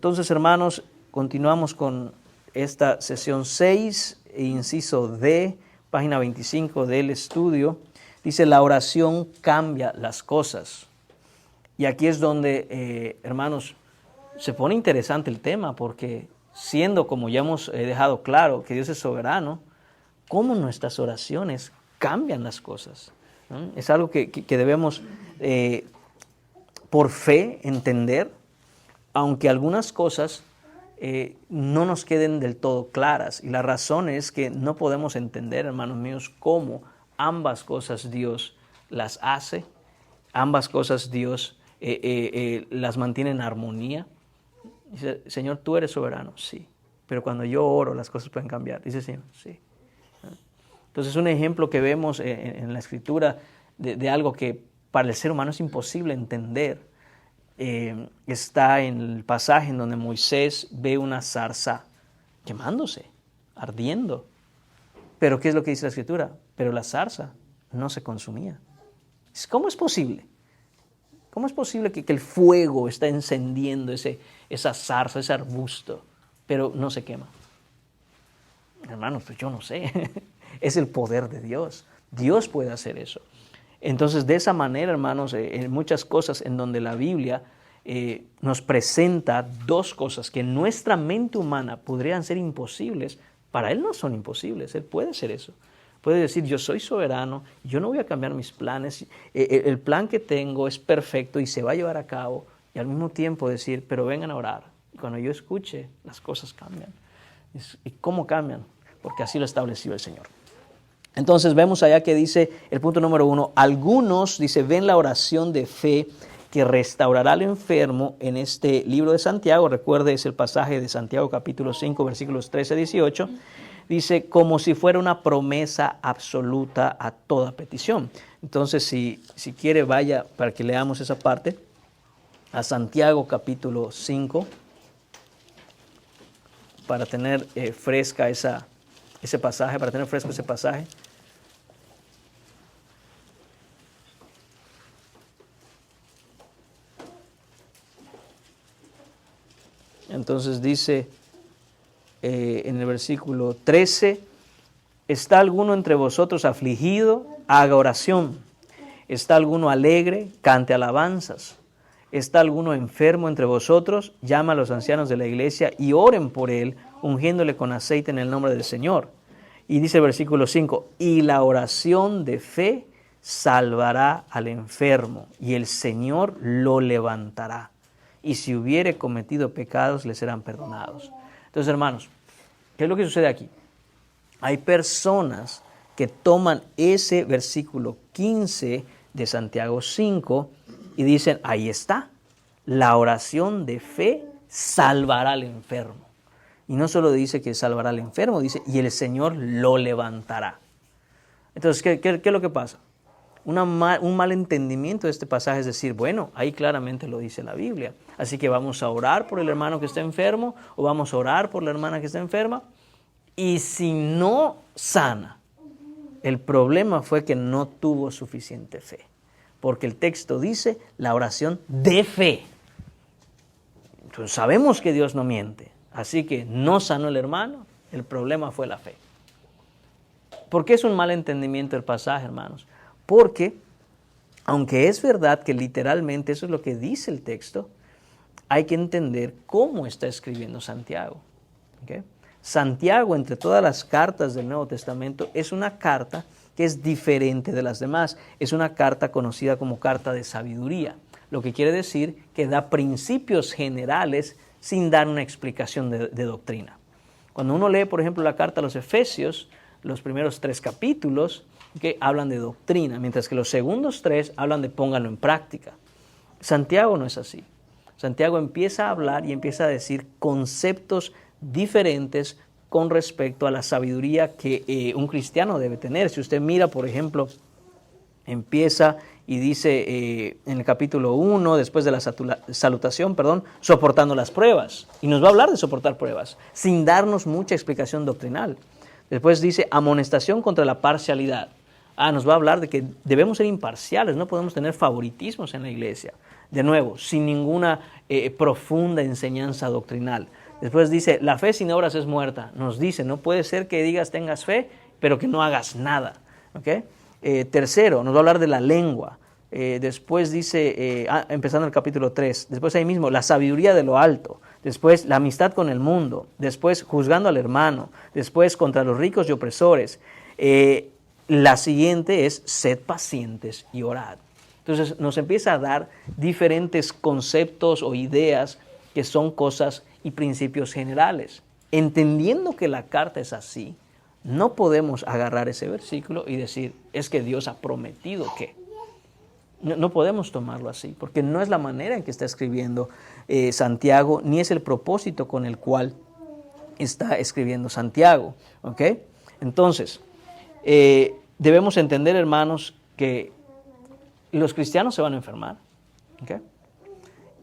Entonces, hermanos, continuamos con esta sesión 6, inciso D, página 25 del estudio. Dice, la oración cambia las cosas. Y aquí es donde, hermanos, se pone interesante el tema, porque siendo, como ya hemos dejado claro, que Dios es soberano, cómo nuestras oraciones cambian las cosas. ¿No? Es algo que debemos, por fe, entender, aunque algunas cosas no nos queden del todo claras. Y la razón es que no podemos entender, hermanos míos, cómo ambas cosas Dios las hace, ambas cosas Dios las mantiene en armonía. Dice, Señor, tú eres soberano, sí, pero cuando yo oro las cosas pueden cambiar. Dice, Señor, sí. Entonces, un ejemplo que vemos en la Escritura de algo que para el ser humano es imposible entender, está en el pasaje en donde Moisés ve una zarza quemándose, ardiendo. Pero ¿qué es lo que dice la Escritura? Pero la zarza no se consumía. ¿Cómo es posible? ¿Cómo es posible que el fuego está encendiendo esa zarza, ese arbusto, pero no se quema? Hermanos, pues yo no sé. Es el poder de Dios. Dios puede hacer eso. Entonces, de esa manera, hermanos, en muchas cosas en donde la Biblia nos presenta dos cosas que en nuestra mente humana podrían ser imposibles, para Él no son imposibles. Él puede hacer eso. Puede decir, yo soy soberano, yo no voy a cambiar mis planes, el plan que tengo es perfecto y se va a llevar a cabo, y al mismo tiempo decir, pero vengan a orar. Y cuando yo escuche, las cosas cambian. ¿Y cómo cambian? Porque así lo estableció el Señor. Entonces vemos allá que dice el punto número 1, algunos, dice, ven la oración de fe que restaurará al enfermo en este libro de Santiago. Recuerde, es el pasaje de Santiago capítulo 5, versículos 13 a 18. Dice, como si fuera una promesa absoluta a toda petición. Entonces, si quiere, vaya para que leamos esa parte, a Santiago capítulo 5, para tener fresco ese pasaje. Entonces dice en el versículo 13, ¿está alguno entre vosotros afligido? Haga oración. ¿Está alguno alegre? Cante alabanzas. ¿Está alguno enfermo entre vosotros? Llama a los ancianos de la iglesia y oren por él, ungiéndole con aceite en el nombre del Señor. Y dice el versículo 5, y la oración de fe salvará al enfermo, y el Señor lo levantará. Y si hubiere cometido pecados, le serán perdonados. Entonces, hermanos, ¿qué es lo que sucede aquí? Hay personas que toman ese versículo 15 de Santiago 5 y dicen, ahí está, la oración de fe salvará al enfermo. Y no solo dice que salvará al enfermo, dice, y el Señor lo levantará. Entonces, ¿qué es lo que pasa? Un mal entendimiento de este pasaje es decir, bueno, ahí claramente lo dice la Biblia. Así que vamos a orar por el hermano que está enfermo o vamos a orar por la hermana que está enferma. Y si no sana, el problema fue que no tuvo suficiente fe. Porque el texto dice la oración de fe. Entonces sabemos que Dios no miente. Así que no sanó el hermano, el problema fue la fe. ¿Por qué es un mal entendimiento el pasaje, hermanos? Porque, aunque es verdad que literalmente eso es lo que dice el texto, hay que entender cómo está escribiendo Santiago. ¿Okay? Santiago, entre todas las cartas del Nuevo Testamento, es una carta que es diferente de las demás. Es una carta conocida como carta de sabiduría, lo que quiere decir que da principios generales sin dar una explicación de doctrina. Cuando uno lee, por ejemplo, la carta a los Efesios, los primeros 3 capítulos, que hablan de doctrina, mientras que los segundos 3 hablan de pónganlo en práctica. Santiago no es así. Santiago empieza a hablar y empieza a decir conceptos diferentes con respecto a la sabiduría que un cristiano debe tener. Si usted mira, por ejemplo, empieza y dice en el capítulo 1, después de la salutación, soportando las pruebas. Y nos va a hablar de soportar pruebas, sin darnos mucha explicación doctrinal. Después dice amonestación contra la parcialidad. nos va a hablar de que debemos ser imparciales, no podemos tener favoritismos en la iglesia. De nuevo, sin ninguna profunda enseñanza doctrinal. Después dice, la fe sin obras es muerta. Nos dice, no puede ser que digas tengas fe, pero que no hagas nada. ¿Okay? Tercero, nos va a hablar de la lengua. Después dice, empezando el capítulo 3, después ahí mismo, la sabiduría de lo alto. Después, la amistad con el mundo. Después, juzgando al hermano. Después, contra los ricos y opresores. La siguiente es, sed pacientes y orad. Entonces, nos empieza a dar diferentes conceptos o ideas que son cosas y principios generales. Entendiendo que la carta es así, no podemos agarrar ese versículo y decir, es que Dios ha prometido que. No podemos tomarlo así, porque no es la manera en que está escribiendo Santiago, ni es el propósito con el cual está escribiendo Santiago. ¿Okay? Entonces, debemos entender, hermanos, que los cristianos se van a enfermar. ¿Okay?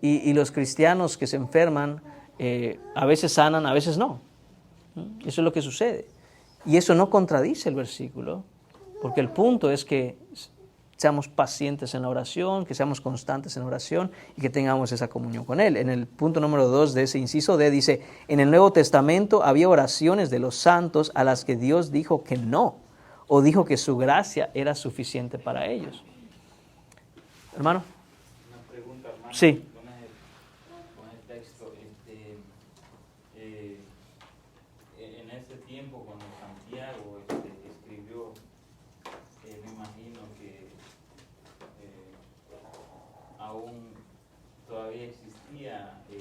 Y los cristianos que se enferman, a veces sanan, a veces no. Eso es lo que sucede. Y eso no contradice el versículo, porque el punto es que seamos pacientes en la oración, que seamos constantes en la oración y que tengamos esa comunión con Él. En el punto número 2 de ese inciso D dice, en el Nuevo Testamento había oraciones de los santos a las que Dios dijo que no, o dijo que su gracia era suficiente para ellos. Hermano. Una pregunta, hermano. Sí. Con el texto, en ese tiempo cuando Santiago escribió, me imagino que aún todavía existía que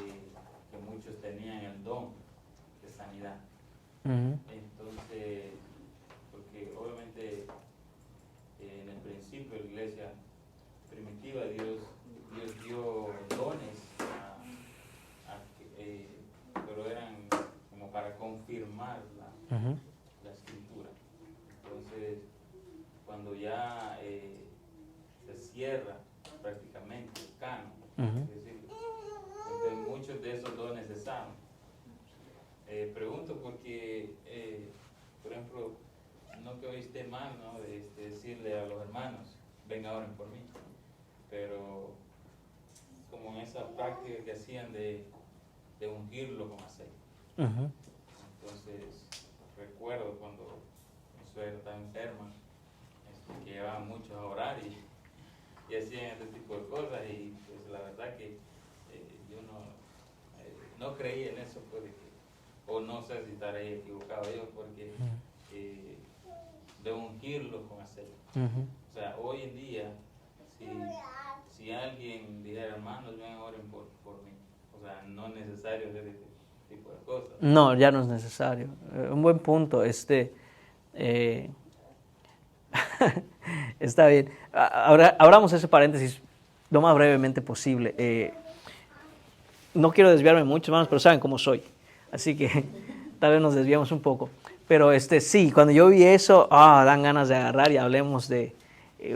muchos tenían el don de sanidad. Entonces, porque obviamente en el principio de la iglesia primitiva Dios dio dones, pero eran como para confirmar la escritura. Entonces, cuando ya se cierra prácticamente el canon, es decir, entonces muchos de esos dones cesaron. Pregunto porque, por ejemplo, no que hoy esté mal, ¿no? Decirle a los hermanos, venga, oren por mí, pero como en esa práctica que hacían de ungirlo con aceite. Entonces, recuerdo cuando mi suegra estaba enferma, que llevaban muchos a orar y hacían este tipo de cosas, y pues la verdad que yo no creí en eso, pues, o no sé si estaré equivocado yo, porque de ungirlo con aceite. O sea, hoy en día, si alguien dijera, hermanos, vengan, oren por mí, o sea, no es necesario hacer ese tipo de cosas. No, ya no es necesario. Un buen punto. Está bien. Ahora abramos ese paréntesis lo más brevemente posible. No quiero desviarme mucho, hermanos, pero saben cómo soy. Así que tal vez nos desviamos un poco. Pero sí, cuando yo vi eso, dan ganas de agarrar y hablemos de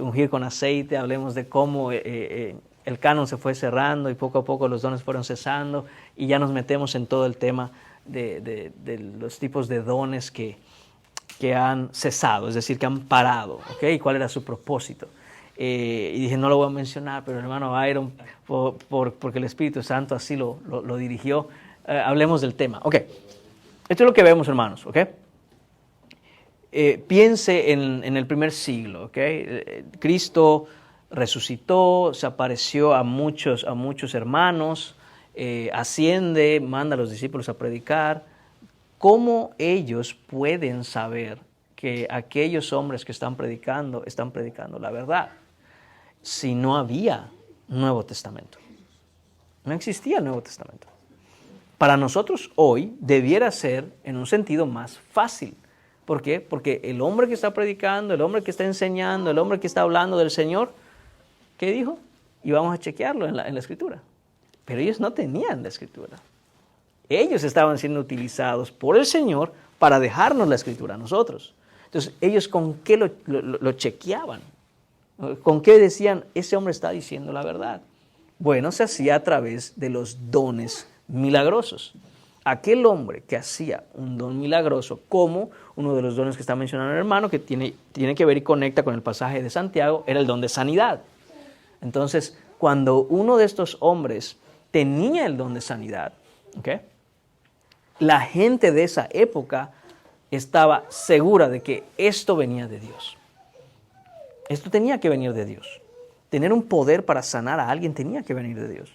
ungir con aceite, hablemos de cómo el canon se fue cerrando y poco a poco los dones fueron cesando, y ya nos metemos en todo el tema de los tipos de dones que han cesado, es decir, que han parado, ¿okay? Y cuál era su propósito. Y dije, no lo voy a mencionar, pero el hermano Byron, porque el Espíritu Santo así lo dirigió, hablemos del tema. Ok, esto es lo que vemos, hermanos, ¿ok? Piense en el primer siglo, ¿ok? Cristo resucitó, se apareció a muchos hermanos, asciende, manda a los discípulos a predicar. ¿Cómo ellos pueden saber que aquellos hombres que están predicando la verdad? Si no había Nuevo Testamento. No existía el Nuevo Testamento. Para nosotros hoy debiera ser en un sentido más fácil. ¿Por qué? Porque el hombre que está predicando, el hombre que está enseñando, el hombre que está hablando del Señor, ¿qué dijo? Y vamos a chequearlo en la Escritura. Pero ellos no tenían la Escritura. Ellos estaban siendo utilizados por el Señor para dejarnos la Escritura a nosotros. Entonces, ellos ¿con qué lo chequeaban? ¿Con qué decían, ese hombre está diciendo la verdad? Bueno, se hacía a través de los dones milagrosos. aquel hombre que hacía un don milagroso, como uno de los dones que está mencionando el hermano, que tiene que ver y conecta con el pasaje de Santiago, era el don de sanidad. Entonces, cuando uno de estos hombres tenía el don de sanidad, ¿okay?, la gente de esa época estaba segura de que esto venía de Dios. Esto tenía que venir de Dios. Tener un poder para sanar a alguien tenía que venir de Dios.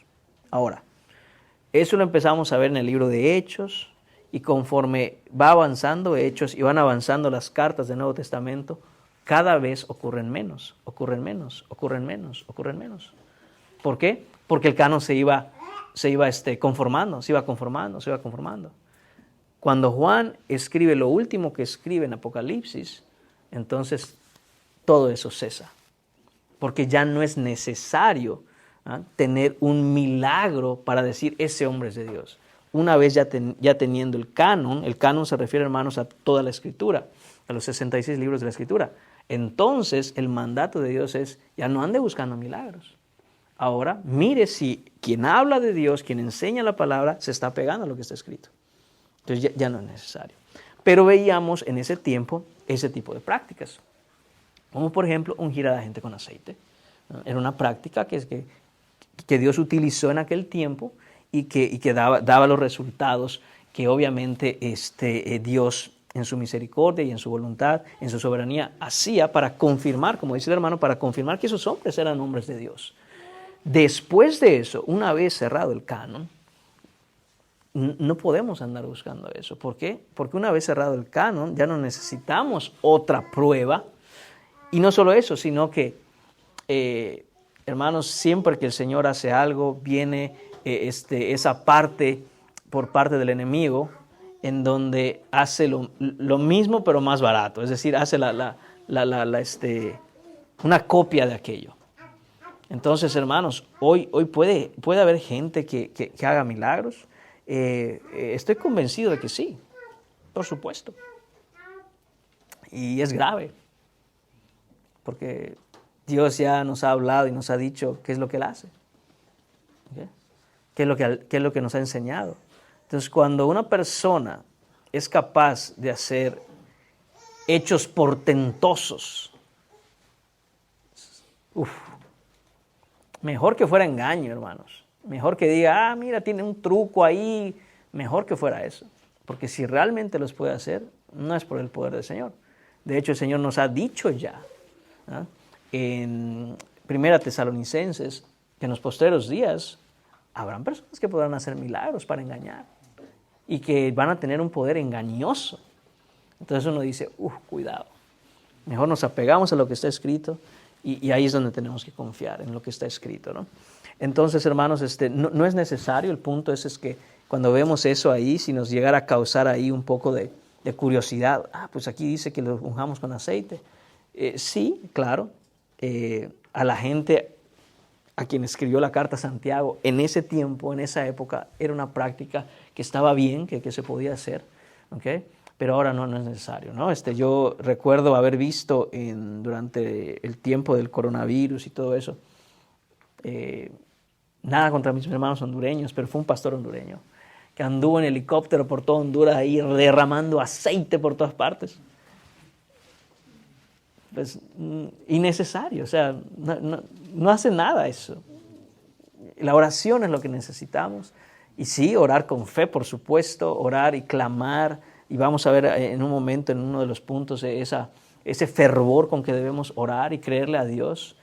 Ahora, eso lo empezamos a ver en el libro de Hechos, y conforme va avanzando Hechos y van avanzando las cartas del Nuevo Testamento, cada vez ocurren menos. ¿Por qué? Porque el canon se iba conformando. Cuando Juan escribe lo último que escribe en Apocalipsis, entonces todo eso cesa. Porque ya no es necesario tener un milagro para decir ese hombre es de Dios. Una vez ya teniendo el canon se refiere, hermanos, a toda la Escritura, a los 66 libros de la Escritura. Entonces el mandato de Dios es, ya no ande buscando milagros. Ahora, mire si quien habla de Dios, quien enseña la palabra, se está pegando a lo que está escrito. Entonces ya no es necesario. Pero veíamos en ese tiempo ese tipo de prácticas. Como por ejemplo, ungir a la gente con aceite. Era una práctica que Dios utilizó en aquel tiempo y que daba los resultados que obviamente Dios en su misericordia y en su voluntad, en su soberanía, hacía para confirmar, como dice el hermano, para confirmar que esos hombres eran hombres de Dios. Después de eso, una vez cerrado el canon, no podemos andar buscando eso. ¿Por qué? Porque una vez cerrado el canon, ya no necesitamos otra prueba. Y no solo eso, sino que, hermanos, siempre que el Señor hace algo, viene esa parte por parte del enemigo, en donde hace lo mismo pero más barato. Es decir, hace una copia de aquello. Entonces, hermanos, hoy puede haber gente que haga milagros. Estoy convencido de que sí, por supuesto. Y es grave, porque Dios ya nos ha hablado y nos ha dicho qué es lo que Él hace. ¿Okay? ¿Qué es lo que nos ha enseñado? Entonces, cuando una persona es capaz de hacer hechos portentosos, mejor que fuera engaño, hermanos. Mejor que diga, mira, tiene un truco ahí. Mejor que fuera eso. Porque si realmente los puede hacer, no es por el poder del Señor. De hecho, el Señor nos ha dicho ya, en 1 Tesalonicenses, que en los postreros días habrán personas que podrán hacer milagros para engañar y que van a tener un poder engañoso. Entonces uno dice, cuidado. Mejor nos apegamos a lo que está escrito y ahí es donde tenemos que confiar, en lo que está escrito, ¿no? Entonces, hermanos, no es necesario. El punto es que cuando vemos eso ahí, si nos llegara a causar ahí un poco de curiosidad, pues aquí dice que lo ungamos con aceite. Sí, claro, a la gente a quien escribió la carta Santiago, en ese tiempo, en esa época, era una práctica que estaba bien, que se podía hacer, ¿okay? Pero ahora no es necesario, ¿no? Yo recuerdo haber visto durante el tiempo del coronavirus y todo eso, nada contra mis hermanos hondureños, pero fue un pastor hondureño que anduvo en helicóptero por toda Honduras ahí derramando aceite por todas partes. Pues innecesario, o sea, no hace nada eso. La oración es lo que necesitamos. Y sí, orar con fe, por supuesto, orar y clamar. Y vamos a ver en un momento, en uno de los puntos, ese fervor con que debemos orar y creerle a Dios.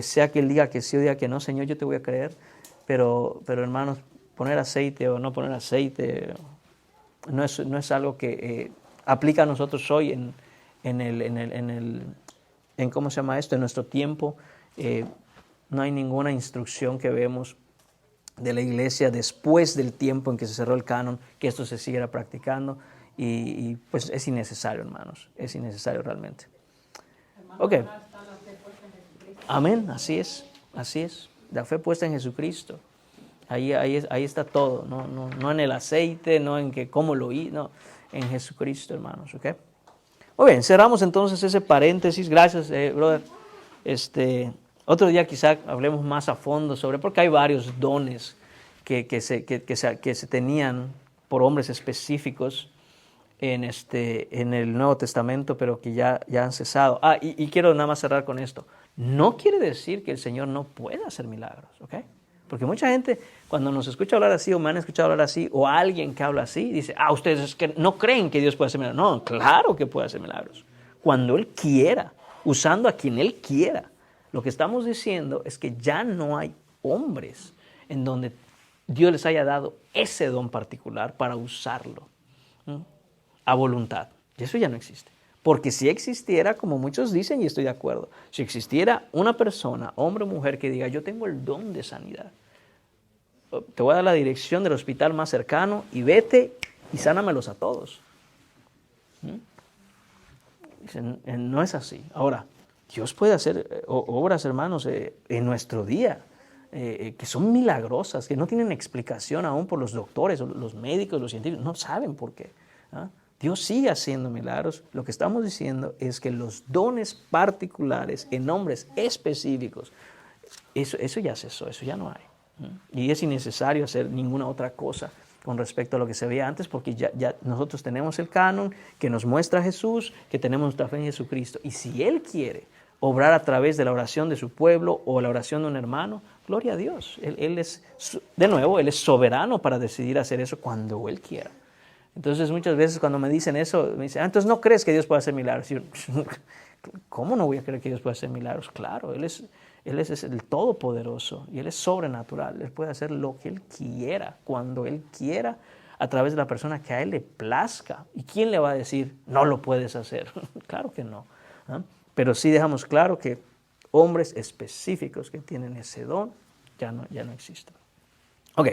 Sea que Él diga que sí o diga que no, Señor, yo te voy a creer. Pero hermanos, poner aceite o no poner aceite no es algo que aplica a nosotros hoy en ¿cómo se llama esto? En nuestro tiempo. No hay ninguna instrucción que vemos de la iglesia después del tiempo en que se cerró el canon que esto se siguiera practicando y pues es innecesario, hermanos, es innecesario realmente. Ok. Amén, así es, la fe puesta en Jesucristo. Ahí está todo, no en el aceite, no en que cómo lo hice, no, en Jesucristo, hermanos, ¿ok? Muy bien, cerramos entonces ese paréntesis. Gracias, brother. Otro día quizá hablemos más a fondo porque hay varios dones que se tenían por hombres específicos en el Nuevo Testamento, pero que ya han cesado. Y quiero nada más cerrar con esto. No quiere decir que el Señor no pueda hacer milagros, ¿ok? Porque mucha gente, cuando nos escucha hablar así, o me han escuchado hablar así, o alguien que habla así, dice, ustedes es que no creen que Dios puede hacer milagros. No, claro que puede hacer milagros. Cuando Él quiera, usando a quien Él quiera. Lo que estamos diciendo es que ya no hay hombres en donde Dios les haya dado ese don particular para usarlo a voluntad. Y eso ya no existe. Porque si existiera, como muchos dicen, y estoy de acuerdo, si existiera una persona, hombre o mujer, que diga, yo tengo el don de sanidad, te voy a dar la dirección del hospital más cercano y vete y sánamelos a todos. No es así. Ahora, Dios puede hacer obras, hermanos, en nuestro día, que son milagrosas, que no tienen explicación aún por los doctores, los médicos, los científicos, no saben por qué. Dios sigue haciendo milagros. Lo que estamos diciendo es que los dones particulares en hombres específicos, eso ya cesó, eso ya no hay. Y es innecesario hacer ninguna otra cosa con respecto a lo que se veía antes, porque ya nosotros tenemos el canon que nos muestra a Jesús, que tenemos nuestra fe en Jesucristo. Y si Él quiere obrar a través de la oración de su pueblo o la oración de un hermano, gloria a Dios. Él es, de nuevo, Él es soberano para decidir hacer eso cuando Él quiera. Entonces muchas veces cuando me dicen eso, me dicen, entonces ¿no crees que Dios puede hacer milagros? Y yo, ¿cómo no voy a creer que Dios puede hacer milagros? Claro, Él es el Todopoderoso y Él es sobrenatural. Él puede hacer lo que Él quiera, cuando Él quiera, a través de la persona que a Él le plazca. ¿Y quién le va a decir, no lo puedes hacer? Claro que no. Pero sí dejamos claro que hombres específicos que tienen ese don ya no existen. Ok,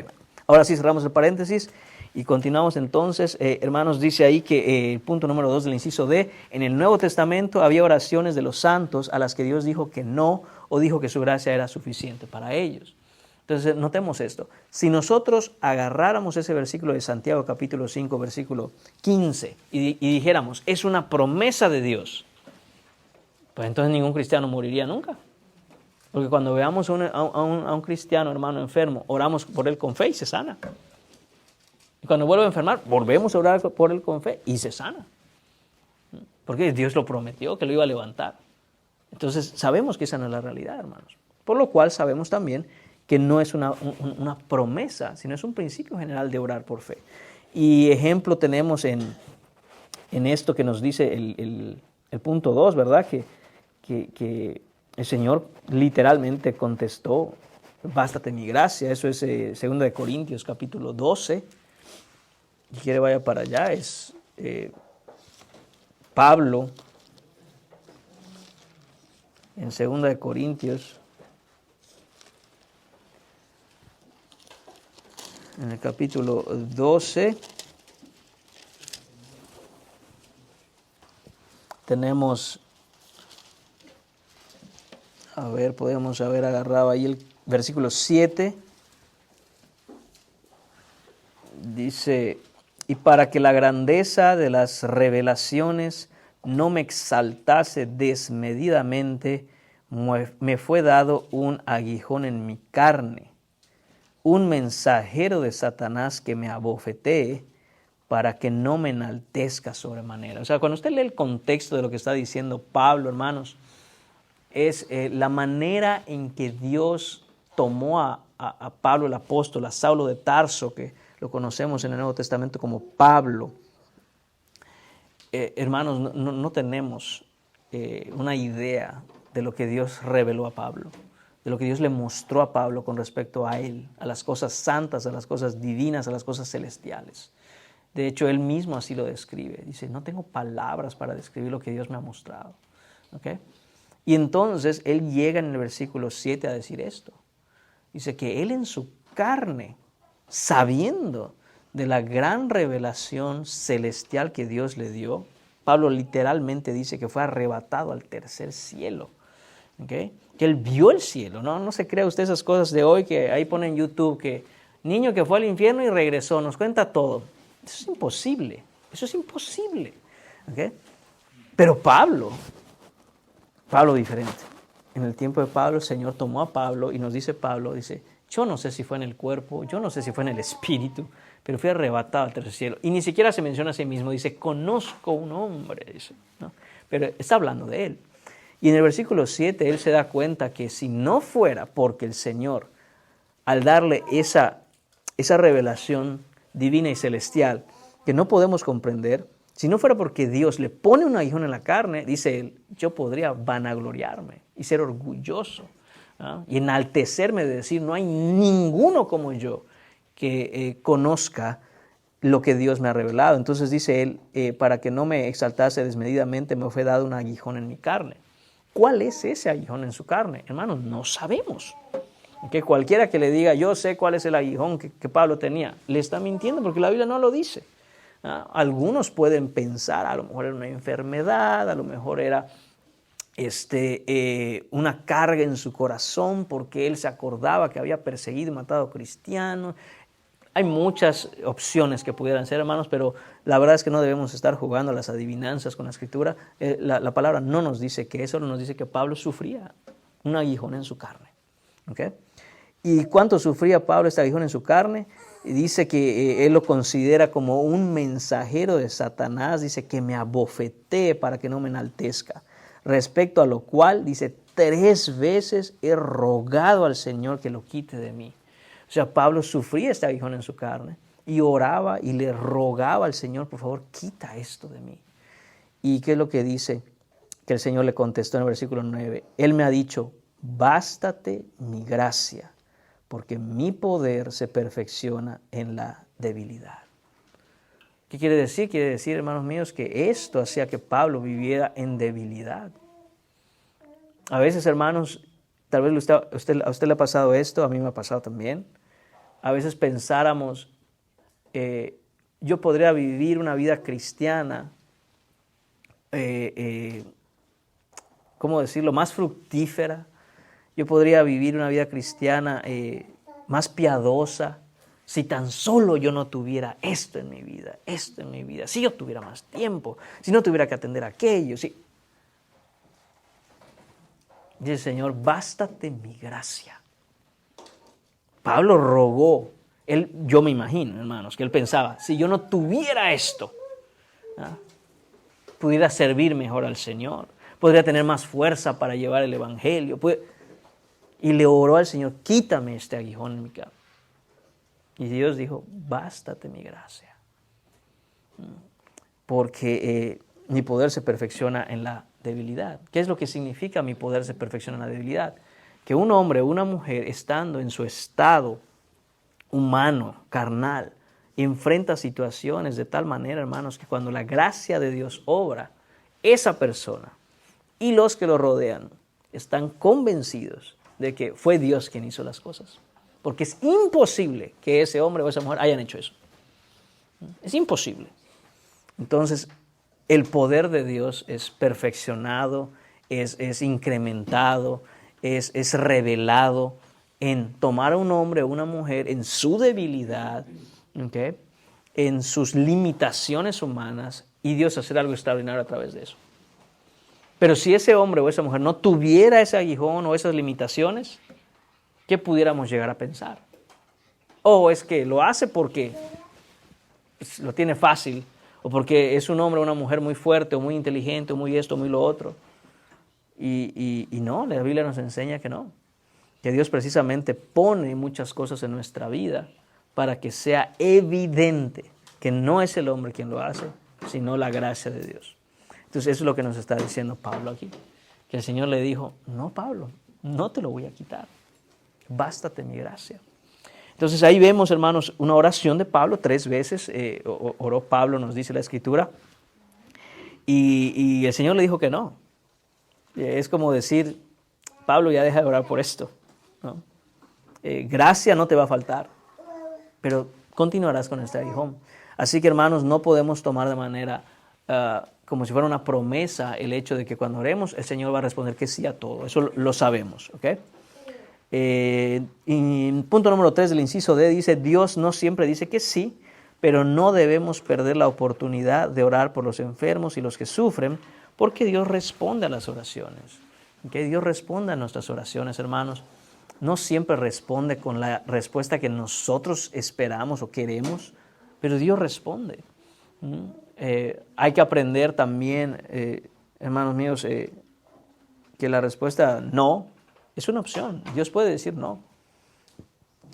ahora sí cerramos el paréntesis y continuamos entonces. Hermanos, dice ahí que el punto número 2 del inciso D, en el Nuevo Testamento había oraciones de los santos a las que Dios dijo que no, o dijo que su gracia era suficiente para ellos. Entonces, notemos esto. Si nosotros agarráramos ese versículo de Santiago capítulo 5, versículo 15, y dijéramos, es una promesa de Dios, pues entonces ningún cristiano moriría nunca. Porque cuando veamos a un cristiano, hermano, enfermo, oramos por él con fe y se sana. Y cuando vuelve a enfermar, volvemos a orar por él con fe y se sana. Porque Dios lo prometió, que lo iba a levantar. Entonces sabemos que esa no es la realidad, hermanos. Por lo cual sabemos también que no es una promesa, sino es un principio general de orar por fe. Y ejemplo tenemos en esto que nos dice el punto 2, ¿verdad? Que el Señor literalmente contestó, bástate mi gracia. Eso es 2 de Corintios capítulo 12. Si quiere vaya para allá, es Pablo en 2 de Corintios, en el capítulo 12, tenemos, podemos haber agarrado ahí el versículo 7, dice, y para que la grandeza de las revelaciones no me exaltase desmedidamente, me fue dado un aguijón en mi carne, un mensajero de Satanás que me abofetee para que no me enaltezca sobremanera. O sea, cuando usted lee el contexto de lo que está diciendo Pablo, hermanos, es la manera en que Dios tomó a Pablo el apóstol, a Saulo de Tarso, que lo conocemos en el Nuevo Testamento como Pablo. Hermanos, no tenemos una idea de lo que Dios reveló a Pablo, de lo que Dios le mostró a Pablo con respecto a él, a las cosas santas, a las cosas divinas, a las cosas celestiales. De hecho, él mismo así lo describe. Dice, no tengo palabras para describir lo que Dios me ha mostrado. ¿Okay? Y entonces él llega en el versículo 7 a decir esto. Dice que él en su carne, sabiendo de la gran revelación celestial que Dios le dio, Pablo literalmente dice que fue arrebatado al tercer cielo. ¿Okay? Que él vio el cielo. No se crea usted esas cosas de hoy que ahí pone en YouTube que niño que fue al infierno y regresó, nos cuenta todo. Eso es imposible. Eso es imposible. ¿Okay? Pero Pablo diferente. En el tiempo de Pablo, el Señor tomó a Pablo y nos dice Pablo, dice, Yo no sé si fue en el cuerpo, yo no sé si fue en el espíritu, pero fui arrebatado al tercer cielo. Y ni siquiera se menciona a sí mismo, dice, conozco un hombre, dice, ¿no? Pero está hablando de él. Y en el versículo 7 él se da cuenta que si no fuera porque el Señor, al darle esa revelación divina y celestial que no podemos comprender, si no fuera porque Dios le pone un aguijón en la carne, dice él, yo podría vanagloriarme y ser orgulloso, ¿no? Y enaltecerme de decir, no hay ninguno como yo que conozca lo que Dios me ha revelado. Entonces dice él, para que no me exaltase desmedidamente, me fue dado un aguijón en mi carne. ¿Cuál es ese aguijón en su carne? Hermanos, no sabemos. Que cualquiera que le diga, yo sé cuál es el aguijón que Pablo tenía, le está mintiendo porque la Biblia no lo dice. Algunos pueden pensar, a lo mejor era una enfermedad, a lo mejor era una carga en su corazón porque él se acordaba que había perseguido y matado cristianos. Hay muchas opciones que pudieran ser, hermanos, pero la verdad es que no debemos estar jugando a las adivinanzas con la Escritura. La palabra no nos dice que eso, nos dice que Pablo sufría un aguijón en su carne. ¿Okay? ¿Y cuánto sufría Pablo este aguijón en su carne? Y dice que él lo considera como un mensajero de Satanás, dice que me abofetee para que no me enaltezca. Respecto a lo cual, dice, 3 veces he rogado al Señor que lo quite de mí. O sea, Pablo sufría este aguijón en su carne y oraba y le rogaba al Señor, por favor, quita esto de mí. ¿Y qué es lo que dice? Que el Señor le contestó en el versículo 9. Él me ha dicho, bástate mi gracia, porque mi poder se perfecciona en la debilidad. ¿Qué quiere decir? Quiere decir, hermanos míos, que esto hacía que Pablo viviera en debilidad. A veces, hermanos, tal vez a usted le ha pasado esto, a mí me ha pasado también. A veces pensáramos, yo podría vivir una vida cristiana, ¿cómo decirlo?, más fructífera. Yo podría vivir una vida cristiana más piadosa si tan solo yo no tuviera esto en mi vida, si yo tuviera más tiempo, si no tuviera que atender aquello. Si... Dice el Señor, bástate mi gracia. Pablo rogó, yo me imagino, hermanos, que él pensaba, si yo no tuviera esto, pudiera servir mejor al Señor, podría tener más fuerza para llevar el Evangelio. Y le oró al Señor, quítame este aguijón en mi carne. Y Dios dijo, bástate mi gracia. Porque mi poder se perfecciona en la debilidad. ¿Qué es lo que significa mi poder se perfecciona en la debilidad? Que un hombre o una mujer, estando en su estado humano, carnal, enfrenta situaciones de tal manera, hermanos, que cuando la gracia de Dios obra, esa persona y los que lo rodean están convencidos de que fue Dios quien hizo las cosas. Porque es imposible que ese hombre o esa mujer hayan hecho eso. Es imposible. Entonces, el poder de Dios es perfeccionado, es incrementado, es revelado en tomar a un hombre o una mujer en su debilidad, ¿okay?, en sus limitaciones humanas, y Dios hacer algo extraordinario a través de eso. Pero si ese hombre o esa mujer no tuviera ese aguijón o esas limitaciones, ¿qué pudiéramos llegar a pensar? O es que lo hace porque lo tiene fácil, o porque es un hombre o una mujer muy fuerte, o muy inteligente, o muy esto, muy lo otro. Y no, la Biblia nos enseña que no. Que Dios precisamente pone muchas cosas en nuestra vida para que sea evidente que no es el hombre quien lo hace, sino la gracia de Dios. Entonces eso es lo que nos está diciendo Pablo aquí. Que el Señor le dijo, no, Pablo, no te lo voy a quitar. Bástate mi gracia. Entonces ahí vemos, hermanos, una oración de Pablo 3 veces. Oró Pablo, nos dice la Escritura. Y el Señor le dijo que no. Es como decir, Pablo, ya deja de orar por esto, ¿no? Gracia no te va a faltar, pero continuarás con este aguijón. Así que, hermanos, no podemos tomar de manera como si fuera una promesa el hecho de que cuando oremos el Señor va a responder que sí a todo. Eso lo sabemos, ¿ok? Y punto número 3 del inciso D dice, Dios no siempre dice que sí, pero no debemos perder la oportunidad de orar por los enfermos y los que sufren, porque Dios responde a las oraciones. Que Dios responda a nuestras oraciones, hermanos. no siempre responde con la respuesta que nosotros esperamos o queremos, pero Dios responde. Hay que aprender también, hermanos míos, que la respuesta no es una opción. Dios puede decir no.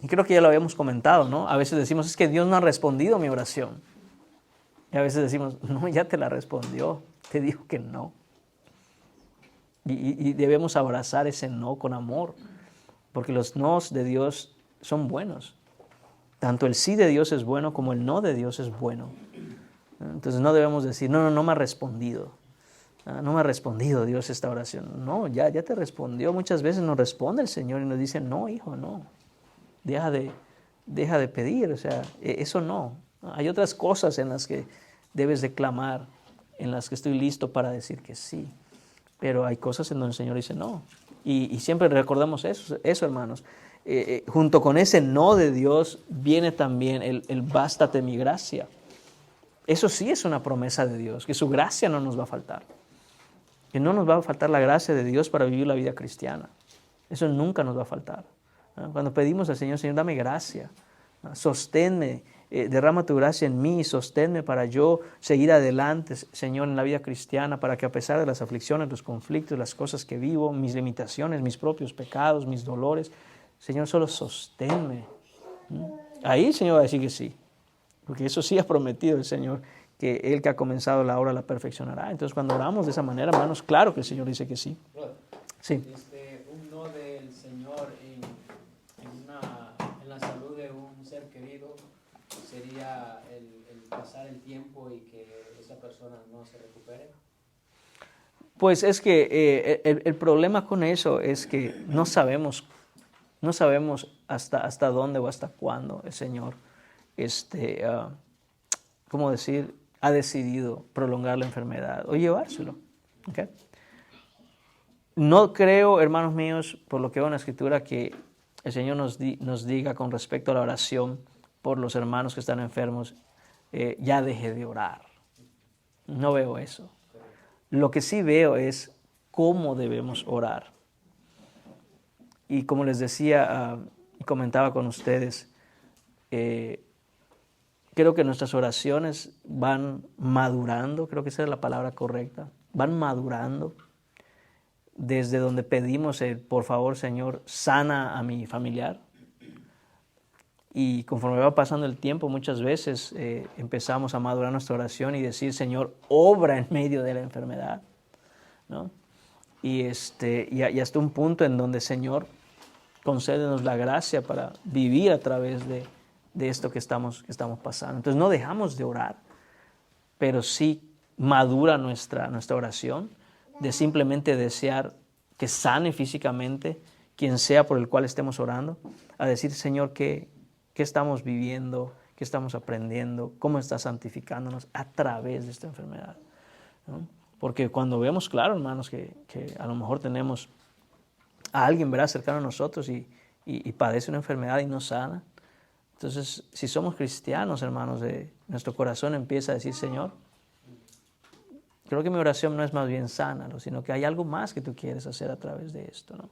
Y creo que ya lo habíamos comentado, ¿no? A veces decimos, es que Dios no ha respondido a mi oración. Y a veces decimos, no, ya te la respondió, te dijo que no. Y debemos abrazar ese no con amor, porque los nos de Dios son buenos. Tanto el sí de Dios es bueno como el no de Dios es bueno. Entonces no debemos decir, no me ha respondido. No me ha respondido Dios esta oración. No, ya te respondió. Muchas veces nos responde el Señor y nos dice, no, hijo, no. Deja de pedir, o sea, eso no. Hay otras cosas en las que debes de clamar, en las que estoy listo para decir que sí. Pero hay cosas en donde el Señor dice no. Y siempre recordamos eso hermanos. Junto con ese no de Dios viene también el bástate mi gracia. Eso sí es una promesa de Dios, que su gracia no nos va a faltar. Que no nos va a faltar la gracia de Dios para vivir la vida cristiana. Eso nunca nos va a faltar. Cuando pedimos al Señor, Señor, dame gracia, sosténme, derrama tu gracia en mí, sosténme para yo seguir adelante, Señor, en la vida cristiana, para que a pesar de las aflicciones, los conflictos, las cosas que vivo, mis limitaciones, mis propios pecados, mis dolores, Señor, solo sosténme. Ahí el Señor va a decir que sí, porque eso sí ha prometido el Señor, que Él que ha comenzado la obra la perfeccionará. Entonces, cuando oramos de esa manera, hermanos, claro que el Señor dice que sí. Sí. Un no del Señor en la salud de un ser querido sería el pasar el tiempo y que esa persona no se recupere. Pues es que el problema con eso es que no sabemos hasta dónde o hasta cuándo el Señor, ¿cómo decir?, ha decidido prolongar la enfermedad o llevárselo. ¿Okay? No creo, hermanos míos, por lo que veo en la Escritura, que el Señor nos diga con respecto a la oración por los hermanos que están enfermos, ya deje de orar. No veo eso. Lo que sí veo es cómo debemos orar. Y como les decía y comentaba con ustedes, creo que nuestras oraciones van madurando, creo que esa es la palabra correcta, van madurando desde donde pedimos, por favor, Señor, sana a mi familiar. Y conforme va pasando el tiempo, muchas veces empezamos a madurar nuestra oración y decir, Señor, obra en medio de la enfermedad, ¿no? Y hasta un punto en donde, Señor, concédenos la gracia para vivir a través de esto que estamos pasando. Entonces no dejamos de orar, pero sí madura nuestra oración de simplemente desear que sane físicamente quien sea por el cual estemos orando, a decir, Señor, ¿qué estamos viviendo? ¿Qué estamos aprendiendo? ¿Cómo estás santificándonos a través de esta enfermedad? ¿No? Porque cuando vemos, claro, hermanos, que a lo mejor tenemos a alguien, ¿verdad?, cercano a nosotros y padece una enfermedad y no sana. Entonces, si somos cristianos, hermanos, nuestro corazón empieza a decir, Señor, creo que mi oración no es más bien sánalo, sino que hay algo más que tú quieres hacer a través de esto, ¿no?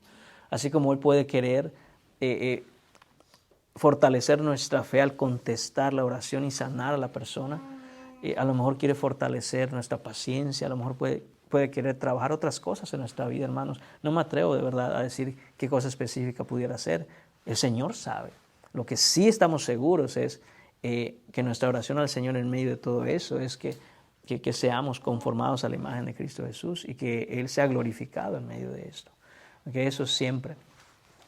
Así como Él puede querer fortalecer nuestra fe al contestar la oración y sanar a la persona, a lo mejor quiere fortalecer nuestra paciencia, a lo mejor puede querer trabajar otras cosas en nuestra vida, hermanos. No me atrevo de verdad a decir qué cosa específica pudiera ser. El Señor sabe. Lo que sí estamos seguros es que nuestra oración al Señor en medio de todo eso es que seamos conformados a la imagen de Cristo Jesús y que Él sea glorificado en medio de esto. Okay, eso siempre.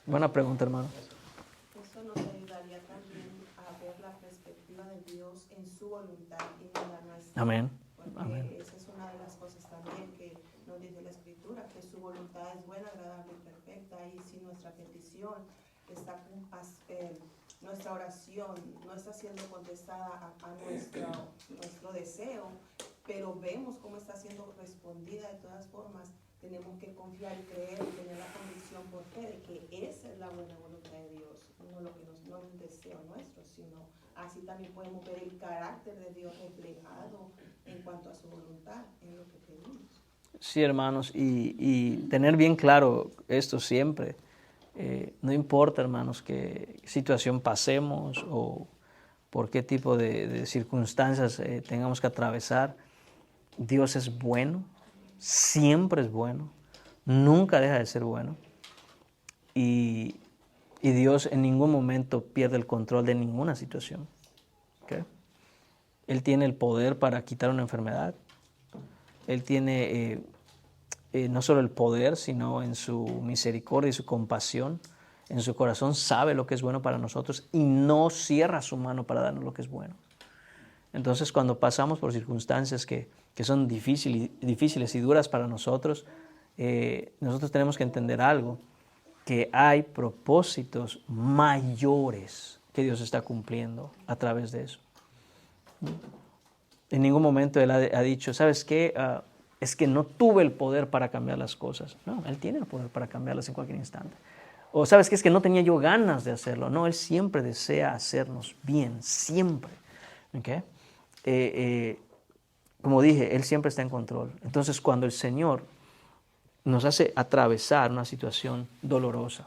Buena pregunta, hermano. Eso nos ayudaría también a ver la perspectiva de Dios en su voluntad y no la nuestra. Amén. Porque Amén. esa es una de las cosas también que nos dice la Escritura, que su voluntad es buena, agradable y perfecta. Y si nuestra petición está, nuestra oración no está siendo contestada a nuestro deseo, pero vemos cómo está siendo respondida de todas formas, tenemos que confiar y creer y tener la convicción por fe de que esa es la buena voluntad de Dios, no un deseo nuestro, sino así también podemos ver el carácter de Dios reflejado en cuanto a su voluntad, en lo que pedimos. Sí, hermanos, y tener bien claro esto siempre, No importa, hermanos, qué situación pasemos o por qué tipo de circunstancias tengamos que atravesar, Dios es bueno, siempre es bueno, nunca deja de ser bueno. Y Dios en ningún momento pierde el control de ninguna situación. ¿Okay? Él tiene el poder para quitar una enfermedad. Él tiene no solo el poder, sino en su misericordia y su compasión. En su corazón sabe lo que es bueno para nosotros y no cierra su mano para darnos lo que es bueno. Entonces, cuando pasamos por circunstancias que son difíciles y duras para nosotros, nosotros tenemos que entender algo, que hay propósitos mayores que Dios está cumpliendo a través de eso. En ningún momento Él ha dicho, ¿sabes qué? Es que no tuve el poder para cambiar las cosas. No, Él tiene el poder para cambiarlas en cualquier instante. O ¿sabes qué? Es que no tenía yo ganas de hacerlo. No, Él siempre desea hacernos bien, siempre. ¿Okay? Como dije, Él siempre está en control. Entonces, cuando el Señor nos hace atravesar una situación dolorosa,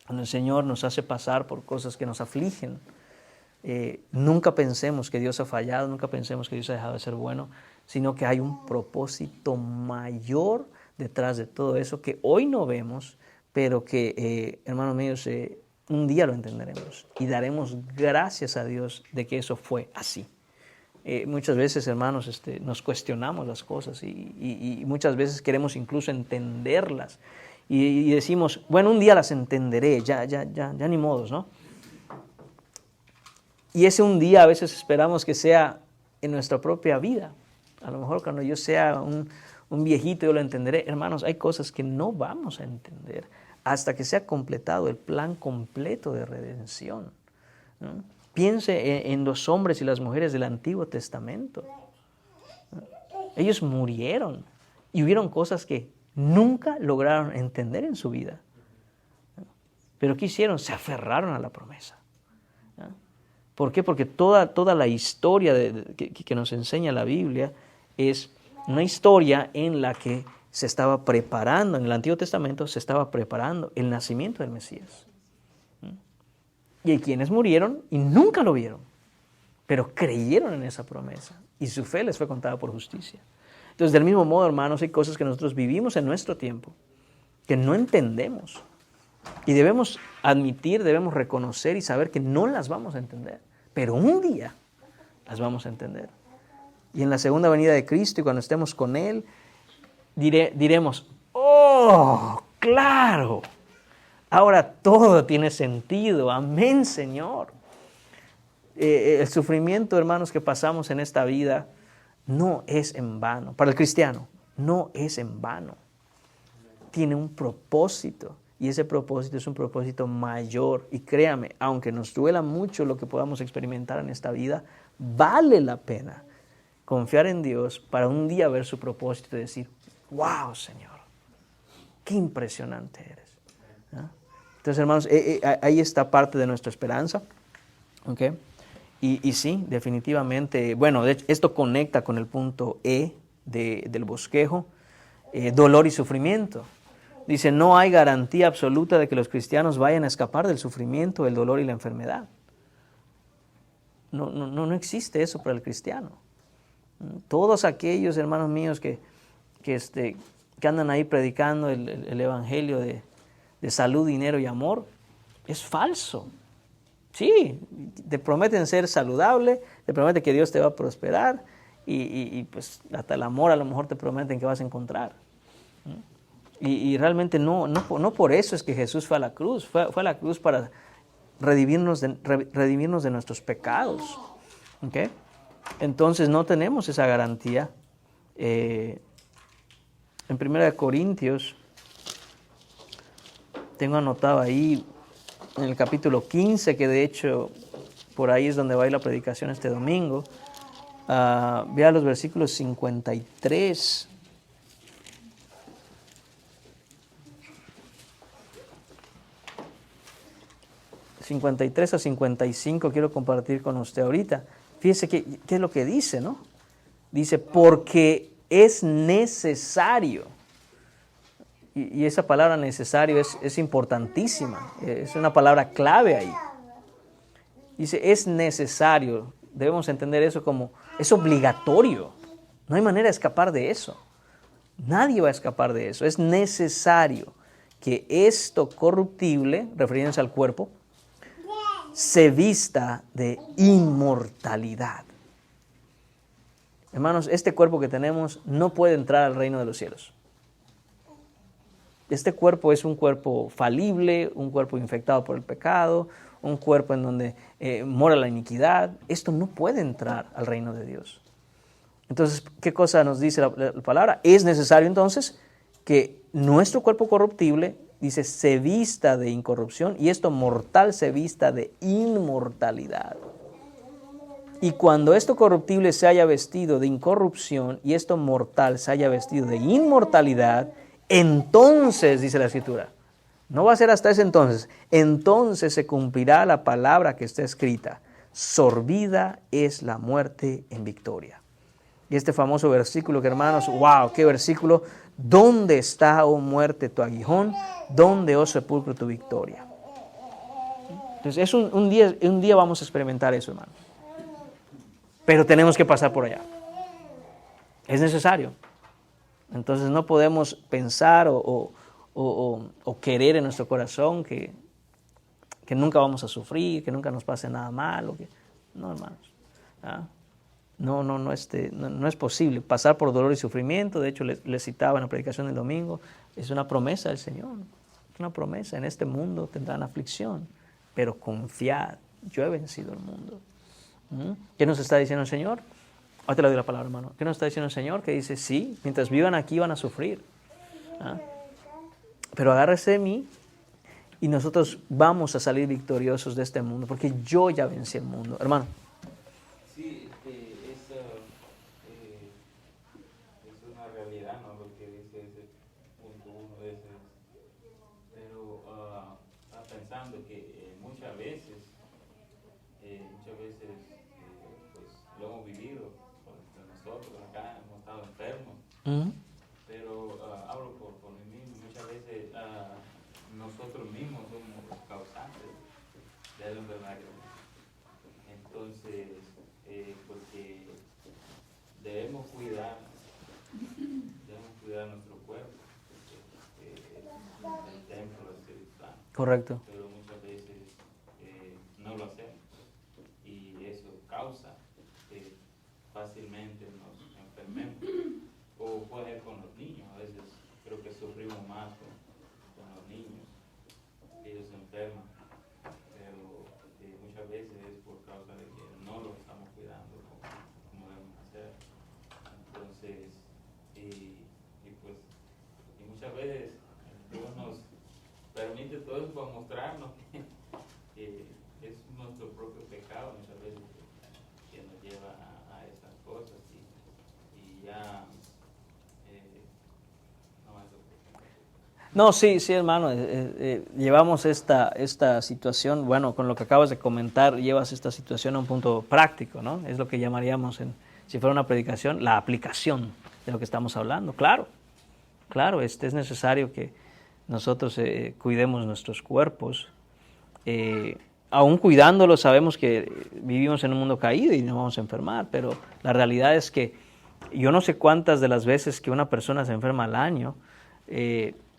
cuando el Señor nos hace pasar por cosas que nos afligen, nunca pensemos que Dios ha fallado, nunca pensemos que Dios ha dejado de ser bueno, sino que hay un propósito mayor detrás de todo eso que hoy no vemos, pero que, hermanos míos, un día lo entenderemos y daremos gracias a Dios de que eso fue así. Muchas veces, hermanos, nos cuestionamos las cosas y muchas veces queremos incluso entenderlas y decimos, bueno, un día las entenderé, ya ni modos, ¿no? Y ese un día a veces esperamos que sea en nuestra propia vida. A lo mejor cuando yo sea un viejito yo lo entenderé. Hermanos, hay cosas que no vamos a entender hasta que sea completado el plan completo de redención, ¿no? Piense en los hombres y las mujeres del Antiguo Testamento. Ellos murieron y hubieron cosas que nunca lograron entender en su vida. Pero ¿qué hicieron? Se aferraron a la promesa. ¿Por qué? Porque toda la historia que nos enseña la Biblia es una historia en la que se estaba preparando, en el Antiguo Testamento se estaba preparando el nacimiento del Mesías. Y hay quienes murieron y nunca lo vieron, pero creyeron en esa promesa y su fe les fue contada por justicia. Entonces, del mismo modo, hermanos, hay cosas que nosotros vivimos en nuestro tiempo que no entendemos y debemos admitir, debemos reconocer y saber que no las vamos a entender, pero un día las vamos a entender. Y en la segunda venida de Cristo y cuando estemos con Él, diremos, ¡oh, claro! Ahora todo tiene sentido. Amén, Señor. El sufrimiento, hermanos, que pasamos en esta vida no es en vano. Para el cristiano, no es en vano. Tiene un propósito. Y ese propósito es un propósito mayor. Y créame, aunque nos duela mucho lo que podamos experimentar en esta vida, vale la pena confiar en Dios para un día ver su propósito y decir, ¡wow, Señor! ¡Qué impresionante eres! ¿Ah? Entonces, hermanos, ahí está parte de nuestra esperanza. ¿Okay? Y sí, definitivamente, bueno, de hecho, esto conecta con el punto del bosquejo, dolor y sufrimiento. Dice, no hay garantía absoluta de que los cristianos vayan a escapar del sufrimiento, el dolor y la enfermedad. No existe eso para el cristiano. Todos aquellos hermanos míos que andan ahí predicando el evangelio de salud, dinero y amor, es falso. Sí, te prometen ser saludable, te prometen que Dios te va a prosperar y pues hasta el amor a lo mejor te prometen que vas a encontrar. Y realmente no por eso es que Jesús fue a la cruz, fue a la cruz para redimirnos de nuestros pecados. ¿Okay? Entonces no tenemos esa garantía. En 1 Corintios, tengo anotado ahí en el capítulo 15, que de hecho por ahí es donde va a ir la predicación este domingo. Vea los versículos 53. ...53 a 55 quiero compartir con usted ahorita. Fíjese qué es lo que dice, ¿no? Dice, porque es necesario Y esa palabra necesario es importantísima, es una palabra clave ahí. Dice, es necesario, debemos entender eso como, es obligatorio. No hay manera de escapar de eso. Nadie va a escapar de eso. Es necesario que esto corruptible, refiriéndose al cuerpo, se vista de inmortalidad. Hermanos, este cuerpo que tenemos no puede entrar al reino de los cielos. Este cuerpo es un cuerpo falible, un cuerpo infectado por el pecado, un cuerpo en donde mora la iniquidad. Esto no puede entrar al reino de Dios. Entonces, ¿qué cosa nos dice la palabra? Es necesario entonces que nuestro cuerpo corruptible, dice, se vista de incorrupción y esto mortal se vista de inmortalidad. Y cuando esto corruptible se haya vestido de incorrupción y esto mortal se haya vestido de inmortalidad, entonces, dice la Escritura, no va a ser hasta ese entonces se cumplirá la palabra que está escrita, sorbida es la muerte en victoria. Y este famoso versículo que, hermanos, wow, qué versículo, ¿dónde está, oh muerte, tu aguijón? ¿Dónde, oh sepulcro, tu victoria? Entonces, es un día vamos a experimentar eso, hermano. Pero tenemos que pasar por allá. Es necesario. Entonces no podemos pensar o querer en nuestro corazón que nunca vamos a sufrir, que nunca nos pase nada malo. No, hermanos. No es posible pasar por dolor y sufrimiento. De hecho, les citaba en la predicación del domingo, es una promesa del Señor. Es una promesa. En este mundo tendrán aflicción, pero confiad, yo he vencido el mundo. ¿Qué nos está diciendo el Señor? Ahora te le doy la palabra, hermano. ¿Qué nos está diciendo el Señor? Que dice, sí, mientras vivan aquí van a sufrir. Pero agárrese de mí y nosotros vamos a salir victoriosos de este mundo, porque yo ya vencí el mundo. Hermano. Sí, es una realidad, ¿no? Lo que dice ese punto 1 de ese. Pero estaba pensando que muchas veces pues lo hemos vivido nosotros acá, hemos estado enfermos. Pero hablo por mí mismo, muchas veces nosotros mismos somos los causantes de la enfermedad. Entonces, porque debemos cuidar nuestro cuerpo, porque es el templo del Espíritu Santo. Correcto. Pero muchas veces no lo hacemos y eso causa que fácilmente nos enfermemos. O puede ser con los niños, a veces creo que sufrimos más con los niños, ellos se enferman, pero muchas veces es por causa de que no los estamos cuidando como debemos hacer. Entonces, muchas veces Dios nos permite todo eso para mostrarnos que es nuestro propio pecado muchas veces que nos lleva a esas cosas y ya No, sí, hermano, llevamos esta situación, bueno, con lo que acabas de comentar, llevas esta situación a un punto práctico, ¿no? Es lo que llamaríamos, si fuera una predicación, la aplicación de lo que estamos hablando. Claro, es necesario que nosotros cuidemos nuestros cuerpos. Aún cuidándolos, sabemos que vivimos en un mundo caído y nos vamos a enfermar, pero la realidad es que yo no sé cuántas de las veces que una persona se enferma al año,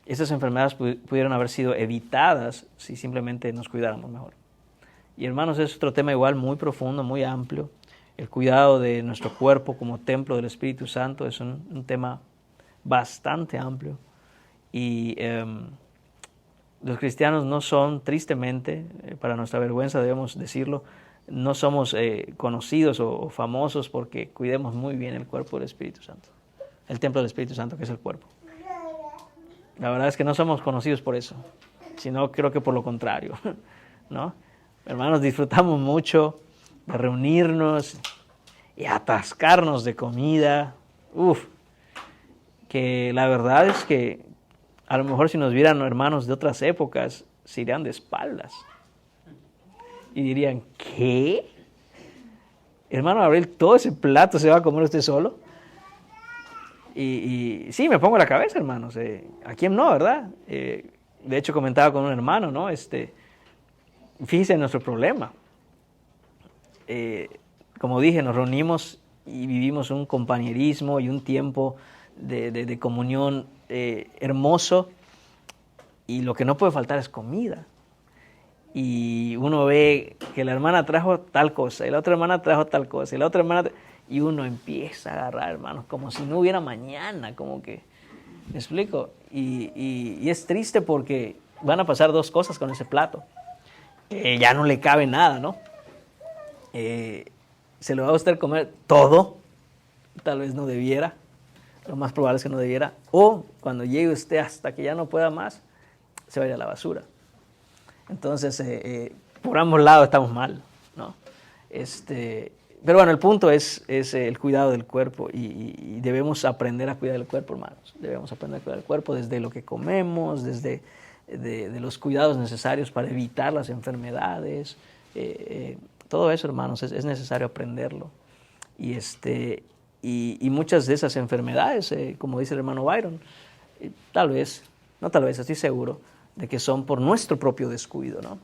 esas enfermedades pudieron haber sido evitadas si simplemente nos cuidáramos mejor. Y hermanos, es otro tema igual muy profundo, muy amplio. El cuidado de nuestro cuerpo como templo del Espíritu Santo es un tema bastante amplio. Y los cristianos no son, tristemente, para nuestra vergüenza debemos decirlo, no somos conocidos o famosos porque cuidemos muy bien el cuerpo del Espíritu Santo. El templo del Espíritu Santo, que es el cuerpo. La verdad es que no somos conocidos por eso, sino creo que por lo contrario, ¿no? Hermanos, disfrutamos mucho de reunirnos y atascarnos de comida. Que la verdad es que a lo mejor si nos vieran hermanos de otras épocas, se irían de espaldas. Y dirían, ¿qué? Hermano Gabriel, ¿todo ese plato se va a comer usted solo? Y sí, me pongo la cabeza, hermanos. ¿A quién no, verdad? De hecho, comentaba con un hermano, ¿no? Fíjese en nuestro problema. Como dije, nos reunimos y vivimos un compañerismo y un tiempo de comunión hermoso, y lo que no puede faltar es comida. Y uno ve que la hermana trajo tal cosa, y la otra hermana trajo tal cosa, y la otra hermana... Y uno empieza a agarrar, hermanos, como si no hubiera mañana, como que... ¿Me explico? Y es triste porque van a pasar dos cosas con ese plato. Ya no le cabe nada, ¿no? Se lo va a usted comer todo, tal vez no debiera, lo más probable es que no debiera, o cuando llegue usted hasta que ya no pueda más, se va a ir a la basura. Entonces, por ambos lados estamos mal, ¿no? Pero bueno, el punto es el cuidado del cuerpo, y debemos aprender a cuidar el cuerpo, hermanos. Debemos aprender a cuidar el cuerpo desde lo que comemos, desde de los cuidados necesarios para evitar las enfermedades. Todo eso, hermanos, es necesario aprenderlo. Y muchas de esas enfermedades, como dice el hermano Byron, estoy seguro de que son por nuestro propio descuido, ¿no?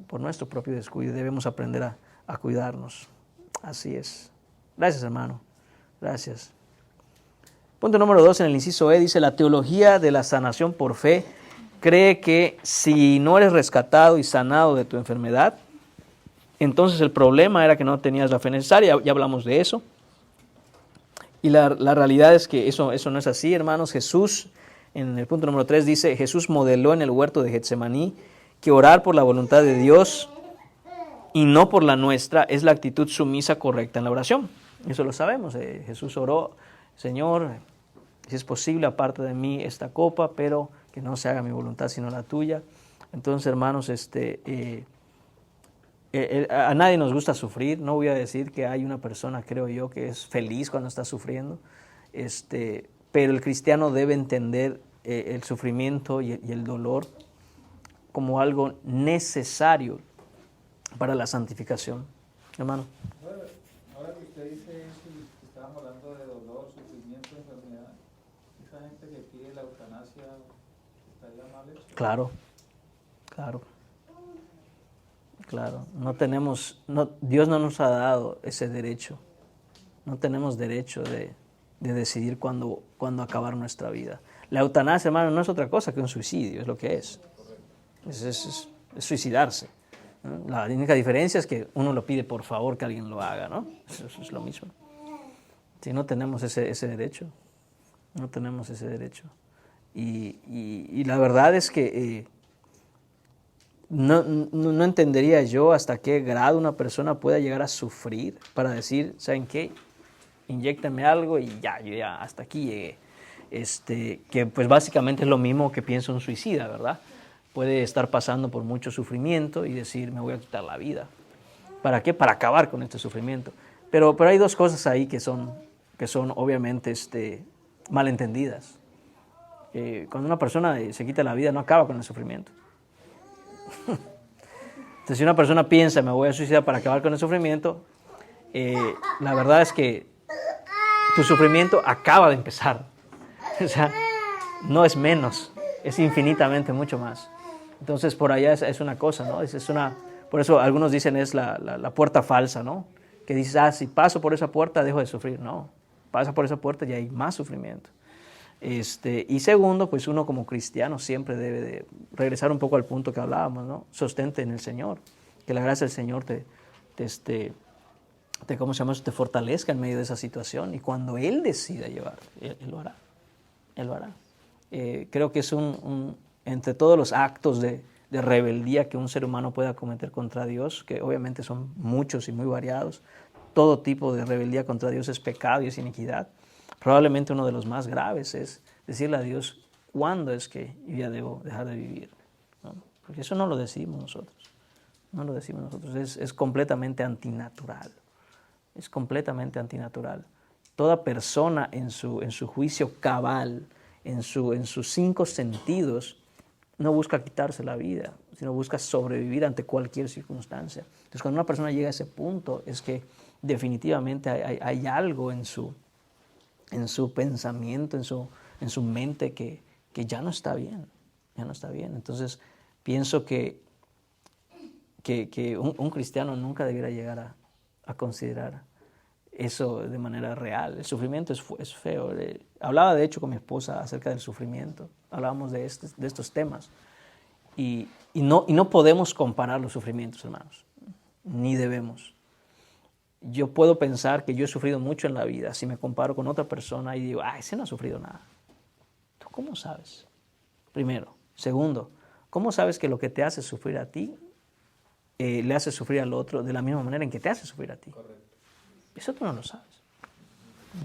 Por nuestro propio descuido debemos aprender a cuidarnos. Así es. Gracias, hermano. Gracias. Punto número 2, en el inciso E, dice: la teología de la sanación por fe cree que si no eres rescatado y sanado de tu enfermedad, entonces el problema era que no tenías la fe necesaria. Ya hablamos de eso. Y la realidad es que eso no es así, hermanos. Jesús, en el punto número 3, dice: Jesús modeló en el huerto de Getsemaní que orar por la voluntad de Dios y no por la nuestra es la actitud sumisa correcta en la oración. Eso lo sabemos. Jesús oró: Señor, si es posible, aparte de mí esta copa, pero que no se haga mi voluntad sino la tuya. Entonces, hermanos, a nadie nos gusta sufrir. No voy a decir que hay una persona, creo yo, que es feliz cuando está sufriendo, pero el cristiano debe entender el sufrimiento y el dolor como algo necesario para la santificación. Hermano. Ahora que usted dice eso, y estábamos hablando de dolor, sufrimiento, enfermedad, esa gente que pide la eutanasia, ¿estaría mal hecho? Claro. Dios no nos ha dado ese derecho. No tenemos derecho de decidir cuándo acabar nuestra vida. La eutanasia, hermano, no es otra cosa que un suicidio, es lo que es. Es suicidarse. La única diferencia es que uno lo pide por favor que alguien lo haga, ¿no? Eso es lo mismo. Si no tenemos ese derecho, no tenemos ese derecho. Y la verdad es que no entendería yo hasta qué grado una persona pueda llegar a sufrir para decir: ¿saben qué? Inyéctenme algo y yo ya hasta aquí llegué. Que pues básicamente es lo mismo que piensa un suicida, ¿verdad? Puede estar pasando por mucho sufrimiento y decir: me voy a quitar la vida. ¿Para qué? Para acabar con este sufrimiento. Pero hay dos cosas ahí que son obviamente malentendidas. Cuando una persona se quita la vida, no acaba con el sufrimiento. Entonces, si una persona piensa: me voy a suicidar para acabar con el sufrimiento, la verdad es que tu sufrimiento acaba de empezar. O sea, no es menos, es infinitamente mucho más. Entonces, por allá es una cosa, ¿no? Por eso algunos dicen es la puerta falsa, ¿no? Que dices: si paso por esa puerta dejo de sufrir. No, pasa por esa puerta y hay más sufrimiento. Y segundo, pues uno como cristiano siempre debe de regresar un poco al punto que hablábamos, ¿no? Sostente en el Señor, que la gracia del Señor te fortalezca en medio de esa situación, y cuando Él decida llevar, Él lo hará. Él lo hará. Creo que es entre todos los actos de rebeldía que un ser humano pueda cometer contra Dios, que obviamente son muchos y muy variados, todo tipo de rebeldía contra Dios es pecado y es iniquidad. Probablemente uno de los más graves es decirle a Dios: ¿cuándo es que yo ya debo dejar de vivir? ¿No? Porque eso no lo decidimos nosotros. No lo decimos nosotros. Es completamente antinatural. Es completamente antinatural. Toda persona en su juicio cabal, en sus 5 sentidos, no busca quitarse la vida, sino busca sobrevivir ante cualquier circunstancia. Entonces, cuando una persona llega a ese punto, es que definitivamente hay algo en su en su pensamiento, en su mente que ya no está bien, ya no está bien. Entonces pienso que un cristiano nunca debiera llegar a considerar eso de manera real. El sufrimiento es feo. Hablaba de hecho con mi esposa acerca del sufrimiento, hablábamos de estos temas y no podemos comparar los sufrimientos, hermanos, ni debemos. Yo puedo pensar que yo he sufrido mucho en la vida si me comparo con otra persona y digo, ese no ha sufrido nada. ¿Tú cómo sabes? Primero. Segundo, ¿cómo sabes que lo que te hace sufrir a ti le hace sufrir al otro de la misma manera en que te hace sufrir a ti? Correcto. Eso tú no lo sabes.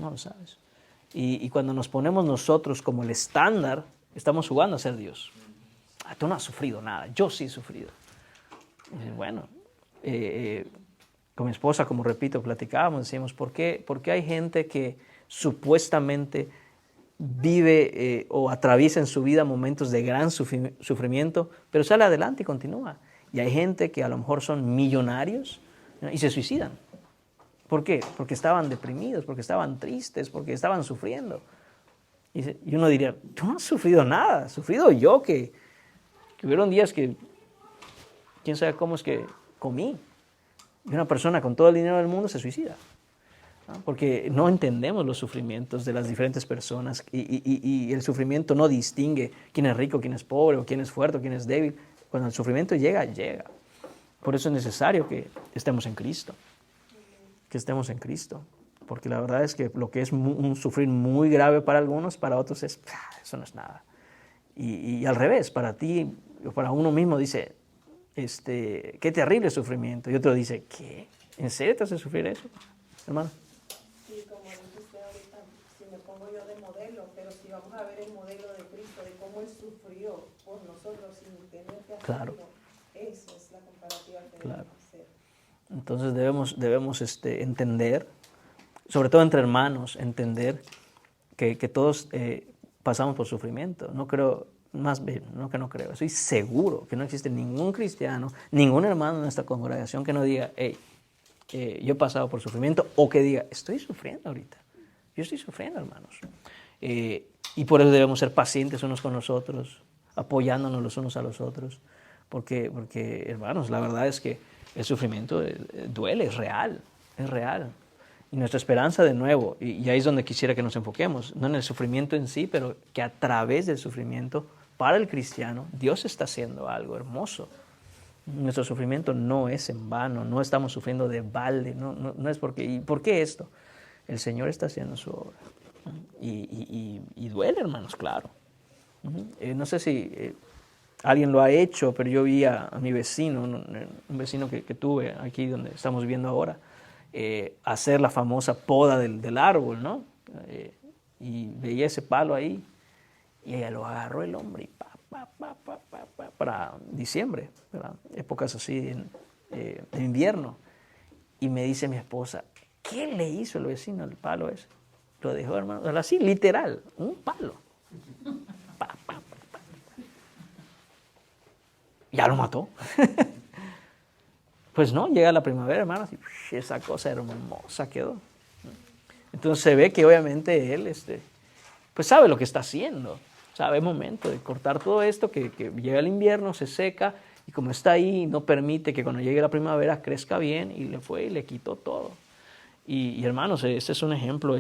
No lo sabes. Y cuando nos ponemos nosotros como el estándar, estamos jugando a ser Dios. Tú no has sufrido nada, yo sí he sufrido. Y bueno, con mi esposa, como repito, platicábamos, decíamos, ¿por qué hay gente que supuestamente vive o atraviesa en su vida momentos de gran sufrimiento, pero sale adelante y continúa? Y hay gente que a lo mejor son millonarios, ¿no?, y se suicidan. ¿Por qué? Porque estaban deprimidos, porque estaban tristes, porque estaban sufriendo. Y uno diría, tú no has sufrido nada, he sufrido yo, que hubieron días que quién sabe cómo es que comí. Y una persona con todo el dinero del mundo se suicida, ¿no? Porque no entendemos los sufrimientos de las diferentes personas y el sufrimiento no distingue quién es rico, quién es pobre, o quién es fuerte, o quién es débil. Cuando el sufrimiento llega, llega. Por eso es necesario que estemos en Cristo. Que estemos en Cristo. Porque la verdad es que lo que es un sufrir muy grave para algunos, para otros eso no es nada. Y al revés, para ti, o para uno mismo dice, qué terrible sufrimiento. Y otro dice, ¿qué? ¿En serio te hace sufrir eso, hermano? Sí, como dice usted ahorita, si me pongo yo de modelo, pero si vamos a ver el modelo de Cristo, de cómo Él sufrió por nosotros sin tener que hacerlo, Claro. Esa es la comparativa que Claro. debemos hacer. Entonces debemos entender, sobre todo entre hermanos, entender que todos pasamos por sufrimiento. No creo, más bien, no creo, estoy seguro que no existe ningún cristiano, ningún hermano en esta congregación que no diga, yo he pasado por sufrimiento, o que diga, estoy sufriendo ahorita. Yo estoy sufriendo, hermanos. Y por eso debemos ser pacientes unos con los otros, apoyándonos los unos a los otros, porque hermanos, la verdad es que el sufrimiento duele, es real. Y nuestra esperanza, de nuevo, y ahí es donde quisiera que nos enfoquemos, no en el sufrimiento en sí, pero que a través del sufrimiento, para el cristiano, Dios está haciendo algo hermoso. Nuestro sufrimiento no es en vano, no estamos sufriendo de balde, no es porque... ¿Y por qué esto? El Señor está haciendo su obra. Y duele, hermanos, claro. No sé si alguien lo ha hecho, pero yo vi a mi vecino, un vecino que tuve aquí donde estamos viviendo ahora, hacer la famosa poda del árbol, ¿no? Y veía ese palo ahí, y ella lo agarró el hombre y para diciembre, para épocas así de invierno. Y me dice mi esposa, ¿qué le hizo el vecino al palo ese? Lo dejó, hermano, así, literal, un palo. Ya lo mató. Pues no, llega la primavera, hermanos, y esa cosa hermosa quedó. Entonces se ve que obviamente él pues sabe lo que está haciendo. Sabe el momento de cortar todo esto, que llega el invierno, se seca, y como está ahí, no permite que cuando llegue la primavera crezca bien, y le fue y le quitó todo. Y hermanos, este es un ejemplo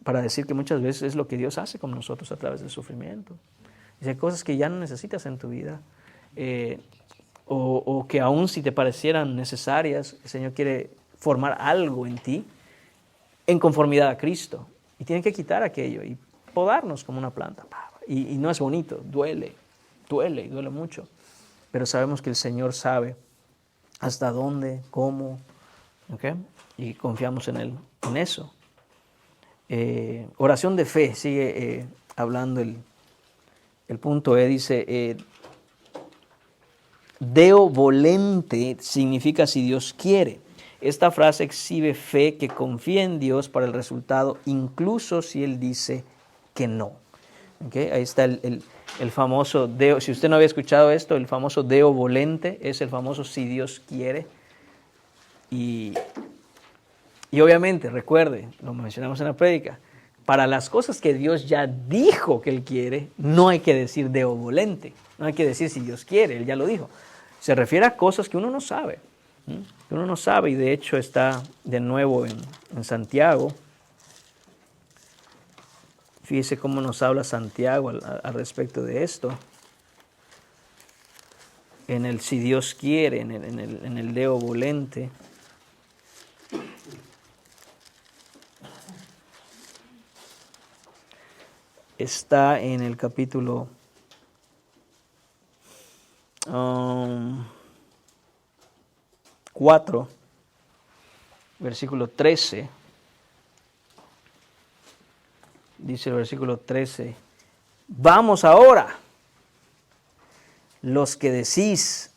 para decir que muchas veces es lo que Dios hace con nosotros a través del sufrimiento. Dice, cosas que ya no necesitas en tu vida, o que aún si te parecieran necesarias, el Señor quiere formar algo en ti en conformidad a Cristo. Y tiene que quitar aquello y podarnos como una planta. Y no es bonito, duele mucho. Pero sabemos que el Señor sabe hasta dónde, cómo, ¿okay? Y confiamos en Él, en eso. Oración de fe, sigue hablando el punto dice, Deo volente significa si Dios quiere. Esta frase exhibe fe que confía en Dios para el resultado, incluso si Él dice que no. ¿Okay? Ahí está el famoso Deo. Si usted no había escuchado esto, el famoso Deo volente es el famoso si Dios quiere. Y obviamente, recuerde, lo mencionamos en la prédica, para las cosas que Dios ya dijo que Él quiere, no hay que decir Deo volente, no hay que decir si Dios quiere, Él ya lo dijo. Se refiere a cosas que uno no sabe, que uno no sabe, y de hecho está de nuevo en Santiago. Fíjese cómo nos habla Santiago al respecto de esto. En el si Dios quiere, en el Deo volente. Está en el capítulo 4, versículo 13. Dice el versículo 13, vamos ahora, los que decís,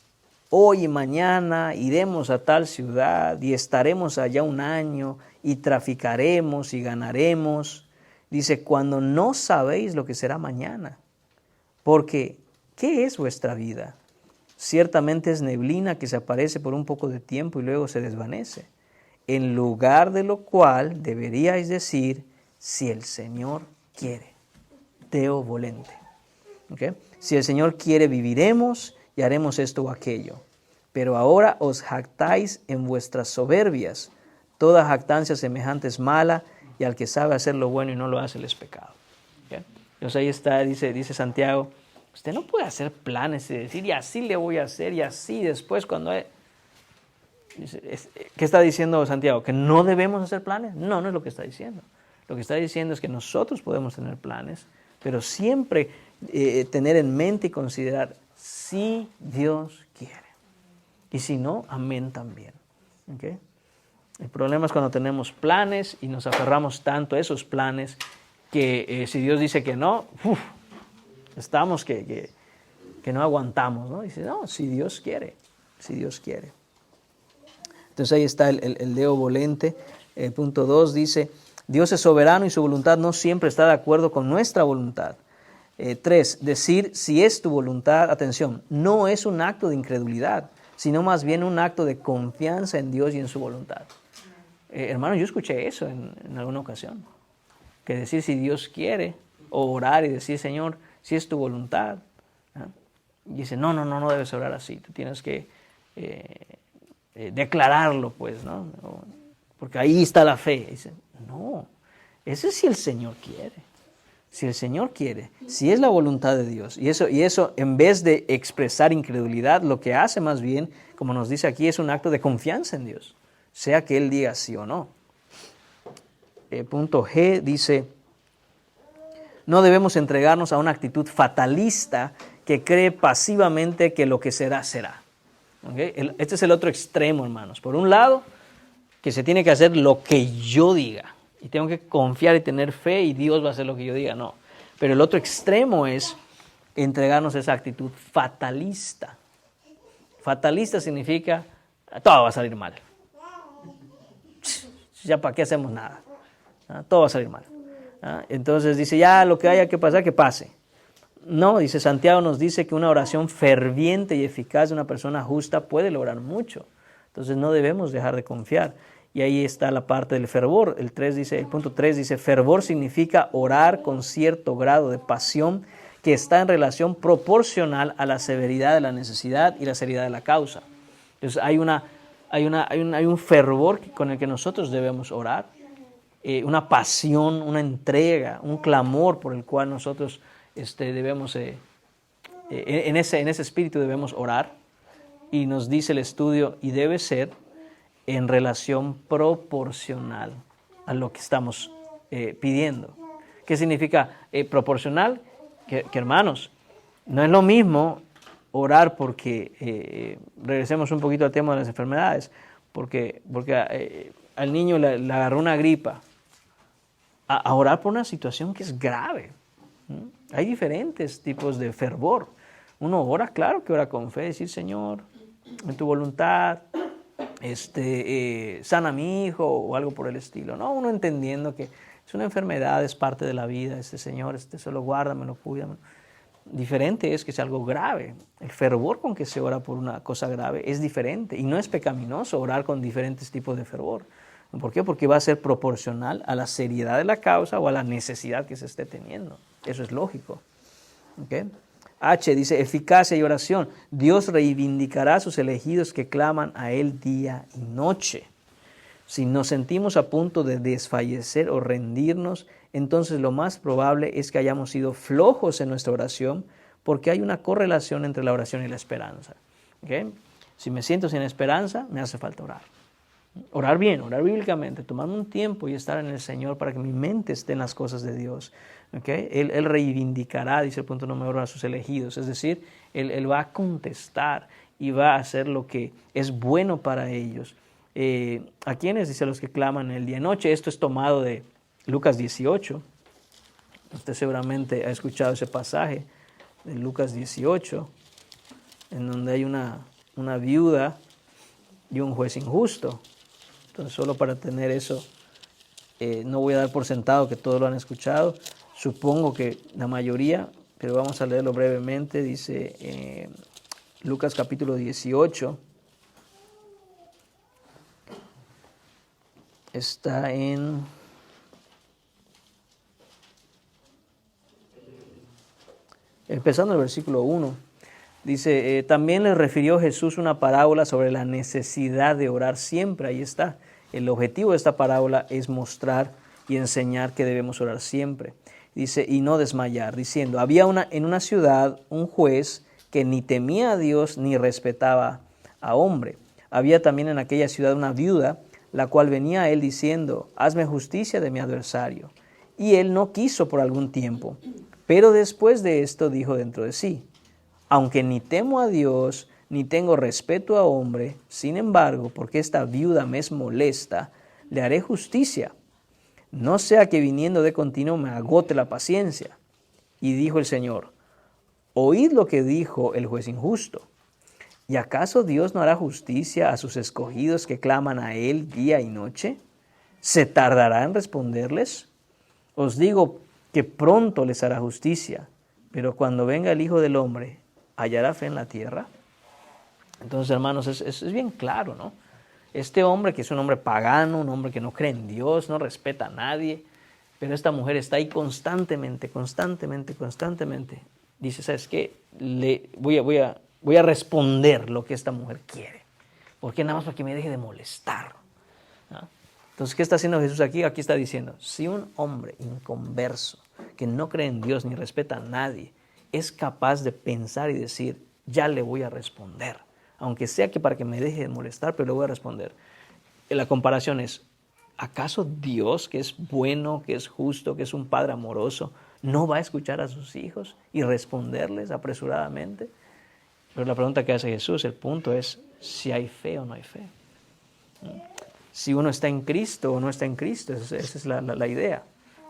hoy y mañana iremos a tal ciudad y estaremos allá un año y traficaremos y ganaremos. Dice, cuando no sabéis lo que será mañana, porque ¿qué es vuestra vida? Ciertamente es neblina que se aparece por un poco de tiempo y luego se desvanece. En lugar de lo cual deberíais decir, si el Señor quiere. Deo volente. ¿Okay? Si el Señor quiere, viviremos y haremos esto o aquello. Pero ahora os jactáis en vuestras soberbias. Toda jactancia semejante es mala, y al que sabe hacer lo bueno y no lo hace, le es pecado. ¿Okay? Entonces ahí está, dice Santiago, usted no puede hacer planes y decir, y así le voy a hacer, y así después cuando... ¿Qué está diciendo Santiago? ¿Que no debemos hacer planes? No, no es lo que está diciendo. Lo que está diciendo es que nosotros podemos tener planes, pero siempre tener en mente y considerar si Dios quiere. Y si no, amén también. ¿Okay? El problema es cuando tenemos planes y nos aferramos tanto a esos planes que si Dios dice que no, estamos que no aguantamos, ¿no? Dice, no, si Dios quiere, si Dios quiere. Entonces ahí está el Deo volente. Punto 2 dice, Dios es soberano y su voluntad no siempre está de acuerdo con nuestra voluntad. 3, decir si es tu voluntad, atención, no es un acto de incredulidad, sino más bien un acto de confianza en Dios y en su voluntad. Hermano, yo escuché eso en alguna ocasión, que decir si Dios quiere, o orar y decir, Señor, si es tu voluntad. Y dice, no debes orar así, tú tienes que declararlo, pues, ¿no? Porque ahí está la fe. Dice, no, ese es si el Señor quiere. Si el Señor quiere, si es la voluntad de Dios. Y eso en vez de expresar incredulidad, lo que hace más bien, como nos dice aquí, es un acto de confianza en Dios, sea que Él diga sí o no. Punto G dice, no debemos entregarnos a una actitud fatalista que cree pasivamente que lo que será, será. ¿Okay? Este es el otro extremo, hermanos. Por un lado, que se tiene que hacer lo que yo diga. Y tengo que confiar y tener fe y Dios va a hacer lo que yo diga. No. Pero el otro extremo es entregarnos a esa actitud fatalista. Fatalista significa, todo va a salir mal. Ya para qué hacemos nada. Todo va a salir mal. Entonces dice, ya lo que haya que pasar, que pase. No, dice Santiago, nos dice que una oración ferviente y eficaz de una persona justa puede lograr mucho. Entonces no debemos dejar de confiar. Y ahí está la parte del fervor. El punto 3 dice, fervor significa orar con cierto grado de pasión que está en relación proporcional a la severidad de la necesidad y la seriedad de la causa. Entonces hay un fervor con el que nosotros debemos orar, una pasión, una entrega, un clamor por el cual nosotros debemos, en ese espíritu debemos orar. Y nos dice el estudio, y debe ser en relación proporcional a lo que estamos pidiendo. ¿Qué significa proporcional? Que hermanos, no es lo mismo orar porque, regresemos un poquito al tema de las enfermedades, porque al niño le agarró una gripa, a orar por una situación que es grave. Hay diferentes tipos de fervor. Uno ora, claro que ora con fe, decir, Señor, en tu voluntad, sana a mi hijo o algo por el estilo. No, uno entendiendo que es una enfermedad, es parte de la vida, Señor, solo guárdamelo, cuídamelo. Diferente es que es algo grave. El fervor con que se ora por una cosa grave es diferente y no es pecaminoso orar con diferentes tipos de fervor. ¿Por qué? Porque va a ser proporcional a la seriedad de la causa o a la necesidad que se esté teniendo. Eso es lógico. ¿Okay? H dice eficacia y oración. Dios reivindicará a sus elegidos que claman a Él día y noche. Si nos sentimos a punto de desfallecer o rendirnos, entonces lo más probable es que hayamos sido flojos en nuestra oración, porque hay una correlación entre la oración y la esperanza. ¿Okay? Si me siento sin esperanza, me hace falta orar. Orar bien, orar bíblicamente, tomarme un tiempo y estar en el Señor para que mi mente esté en las cosas de Dios. ¿Okay? Él reivindicará, dice el punto número 1, a sus elegidos. Es decir, él va a contestar y va a hacer lo que es bueno para ellos. ¿A quiénes? Dice a los que claman el día y noche. Esto es tomado de Lucas 18. Usted seguramente ha escuchado ese pasaje de Lucas 18, en donde hay una viuda y un juez injusto. Entonces, solo para tener eso, no voy a dar por sentado que todos lo han escuchado. Supongo que la mayoría, pero vamos a leerlo brevemente. Dice Lucas capítulo 18. Está empezando el versículo 1. Dice, también les refirió Jesús una parábola sobre la necesidad de orar siempre. Ahí está. El objetivo de esta parábola es mostrar y enseñar que debemos orar siempre. Dice, y no desmayar, diciendo, había en una ciudad un juez que ni temía a Dios ni respetaba a hombre. Había también en aquella ciudad una viuda, la cual venía a él diciendo, hazme justicia de mi adversario. Y él no quiso por algún tiempo. Pero después de esto dijo dentro de sí, aunque ni temo a Dios, ni tengo respeto a hombre, sin embargo, porque esta viuda me es molesta, le haré justicia. No sea que viniendo de continuo me agote la paciencia. Y dijo el Señor, oíd lo que dijo el juez injusto. ¿Y acaso Dios no hará justicia a sus escogidos que claman a Él día y noche? ¿Se tardará en responderles? Os digo que pronto les hará justicia, pero cuando venga el Hijo del Hombre, ¿hallará fe en la tierra? Entonces, hermanos, es bien claro, ¿no? Este hombre que es un hombre pagano, un hombre que no cree en Dios, no respeta a nadie, pero esta mujer está ahí constantemente. Dice, ¿sabes qué? Voy a responder lo que esta mujer quiere. ¿Por qué? Nada más para que me deje de molestar. ¿No? Entonces, ¿qué está haciendo Jesús aquí? Aquí está diciendo, si un hombre inconverso, que no cree en Dios ni respeta a nadie, es capaz de pensar y decir, ya le voy a responder, aunque sea que para que me deje de molestar, pero le voy a responder. La comparación es, ¿acaso Dios, que es bueno, que es justo, que es un padre amoroso, no va a escuchar a sus hijos y responderles apresuradamente? Pero la pregunta que hace Jesús, el punto es si hay fe o no hay fe. Si uno está en Cristo o no está en Cristo, esa es la idea,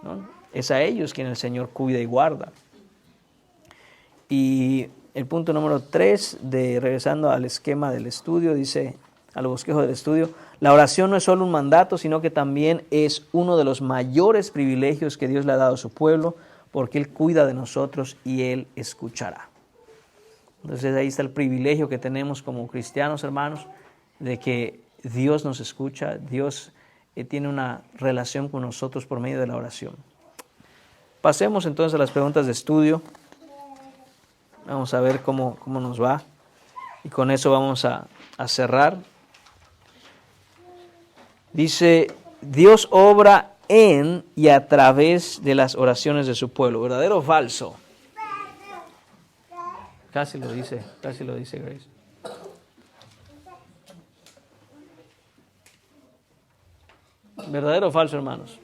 ¿no? Es a ellos quien el Señor cuida y guarda. Y el punto número 3, regresando al esquema del estudio, dice, al bosquejo del estudio, la oración no es solo un mandato, sino que también es uno de los mayores privilegios que Dios le ha dado a su pueblo, porque Él cuida de nosotros y Él escuchará. Entonces ahí está el privilegio que tenemos como cristianos, hermanos, de que Dios nos escucha, Dios tiene una relación con nosotros por medio de la oración. Pasemos entonces a las preguntas de estudio. Vamos a ver cómo nos va. Y con eso vamos a cerrar. Dice, Dios obra en y a través de las oraciones de su pueblo. ¿Verdadero o falso? Casi lo dice Grace. ¿Verdadero o falso, hermanos?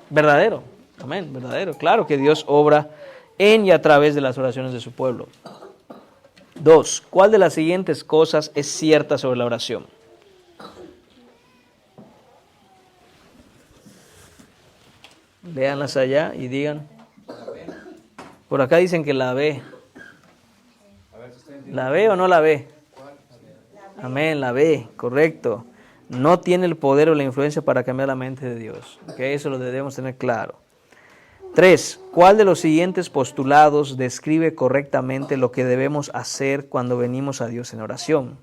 Verdadero. Amén, verdadero. Claro que Dios obra en y a través de las oraciones de su pueblo. 2. ¿Cuál de las siguientes cosas es cierta sobre la oración? Léanlas allá y digan. Por acá dicen que la ve. ¿La ve o no la ve? Amén, la ve, correcto. No tiene el poder o la influencia para cambiar la mente de Dios. ¿Okay? Eso lo debemos tener claro. 3. ¿Cuál de los siguientes postulados describe correctamente lo que debemos hacer cuando venimos a Dios en oración?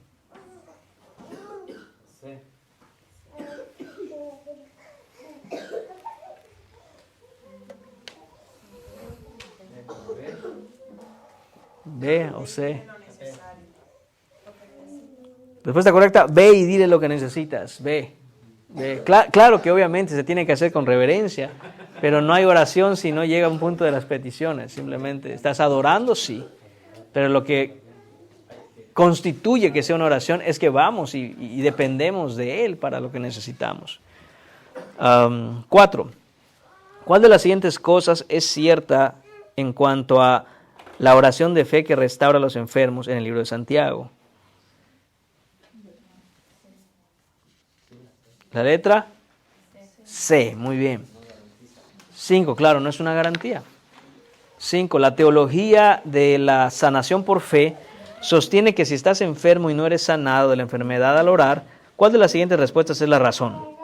B o C. Lo necesario. Lo que necesito. Respuesta correcta, ve y dile lo que necesitas. Ve. Claro que obviamente se tiene que hacer con reverencia, pero no hay oración si no llega a un punto de las peticiones. Simplemente estás adorando, sí. Pero lo que constituye que sea una oración es que vamos y dependemos de Él para lo que necesitamos. 4. ¿Cuál de las siguientes cosas es cierta en cuanto a la oración de fe que restaura a los enfermos en el libro de Santiago? La letra C, muy bien. 5, claro, no es una garantía. 5, la teología de la sanación por fe sostiene que si estás enfermo y no eres sanado de la enfermedad al orar, ¿cuál de las siguientes respuestas es la razón?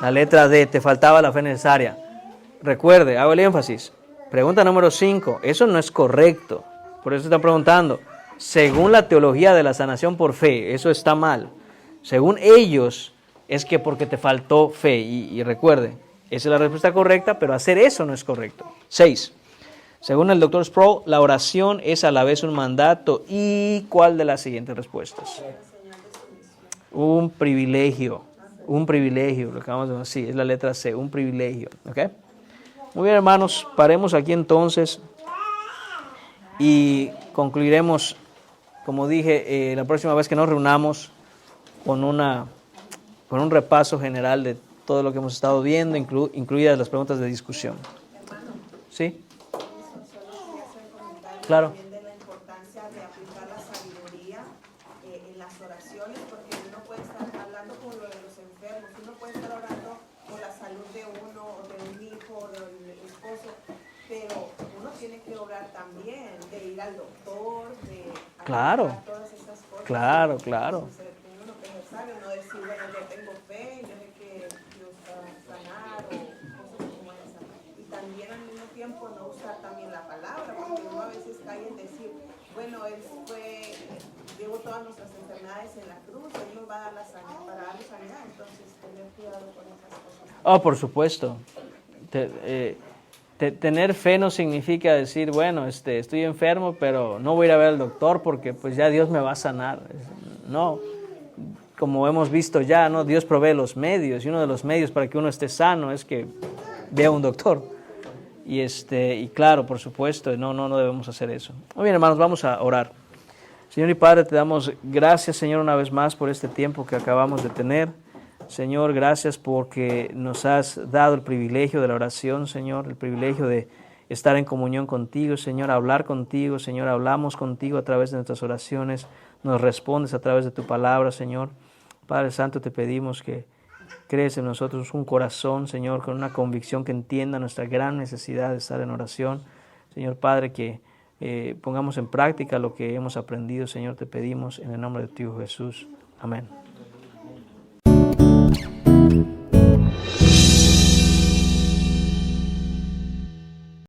La letra D, te faltaba la fe necesaria. Recuerde, hago el énfasis. Pregunta número 5, eso no es correcto. Por eso están preguntando. Según la teología de la sanación por fe, eso está mal. Según ellos, es que porque te faltó fe. Y recuerde, esa es la respuesta correcta, pero hacer eso no es correcto. 6. Según el Dr. Sproul, la oración es a la vez un mandato. ¿Y cuál de las siguientes respuestas? Un privilegio. Un privilegio, lo que vamos a decir, sí, es la letra C, un privilegio. ¿Ok? Muy bien, hermanos, paremos aquí entonces y concluiremos, como dije, la próxima vez que nos reunamos con un repaso general de todo lo que hemos estado viendo, incluidas las preguntas de discusión. ¿Sí? Claro. También de la importancia de aplicar la sabiduría en las oraciones, porque uno puede estar hablando con lo de los enfermos, uno puede estar orando por la salud de uno, o de un hijo, o del esposo, pero uno tiene que orar también, de ir al doctor, de Claro. aplicar todas esas cosas. Claro. Entonces, uno que es sabio, no decir, bueno, yo tengo fe, yo sé que Dios va a sanar, o cosas como esa. Y también al mismo tiempo no usar también la palabra, porque uno a veces cae en decir, bueno, Él llevó todas nuestras enfermedades en la cruz, Él nos va a dar la sanidad, para darnos sanidad, entonces tener cuidado con esas cosas. Oh, por supuesto. Tener fe no significa decir, bueno, estoy enfermo, pero no voy a ir a ver al doctor porque pues ya Dios me va a sanar. No, como hemos visto ya, ¿no? Dios provee los medios, y uno de los medios para que uno esté sano es que vea a un doctor. Y claro, por supuesto, no debemos hacer eso. Muy bien, hermanos, vamos a orar. Señor y Padre, te damos gracias, Señor, una vez más por este tiempo que acabamos de tener. Señor, gracias porque nos has dado el privilegio de la oración, Señor, el privilegio de estar en comunión contigo, Señor, hablar contigo, Señor, hablamos contigo a través de nuestras oraciones, nos respondes a través de tu palabra, Señor. Padre Santo, te pedimos que crees en nosotros un corazón, Señor, con una convicción que entienda nuestra gran necesidad de estar en oración. Señor Padre, que pongamos en práctica lo que hemos aprendido, Señor, te pedimos en el nombre de tu Hijo Jesús. Amén.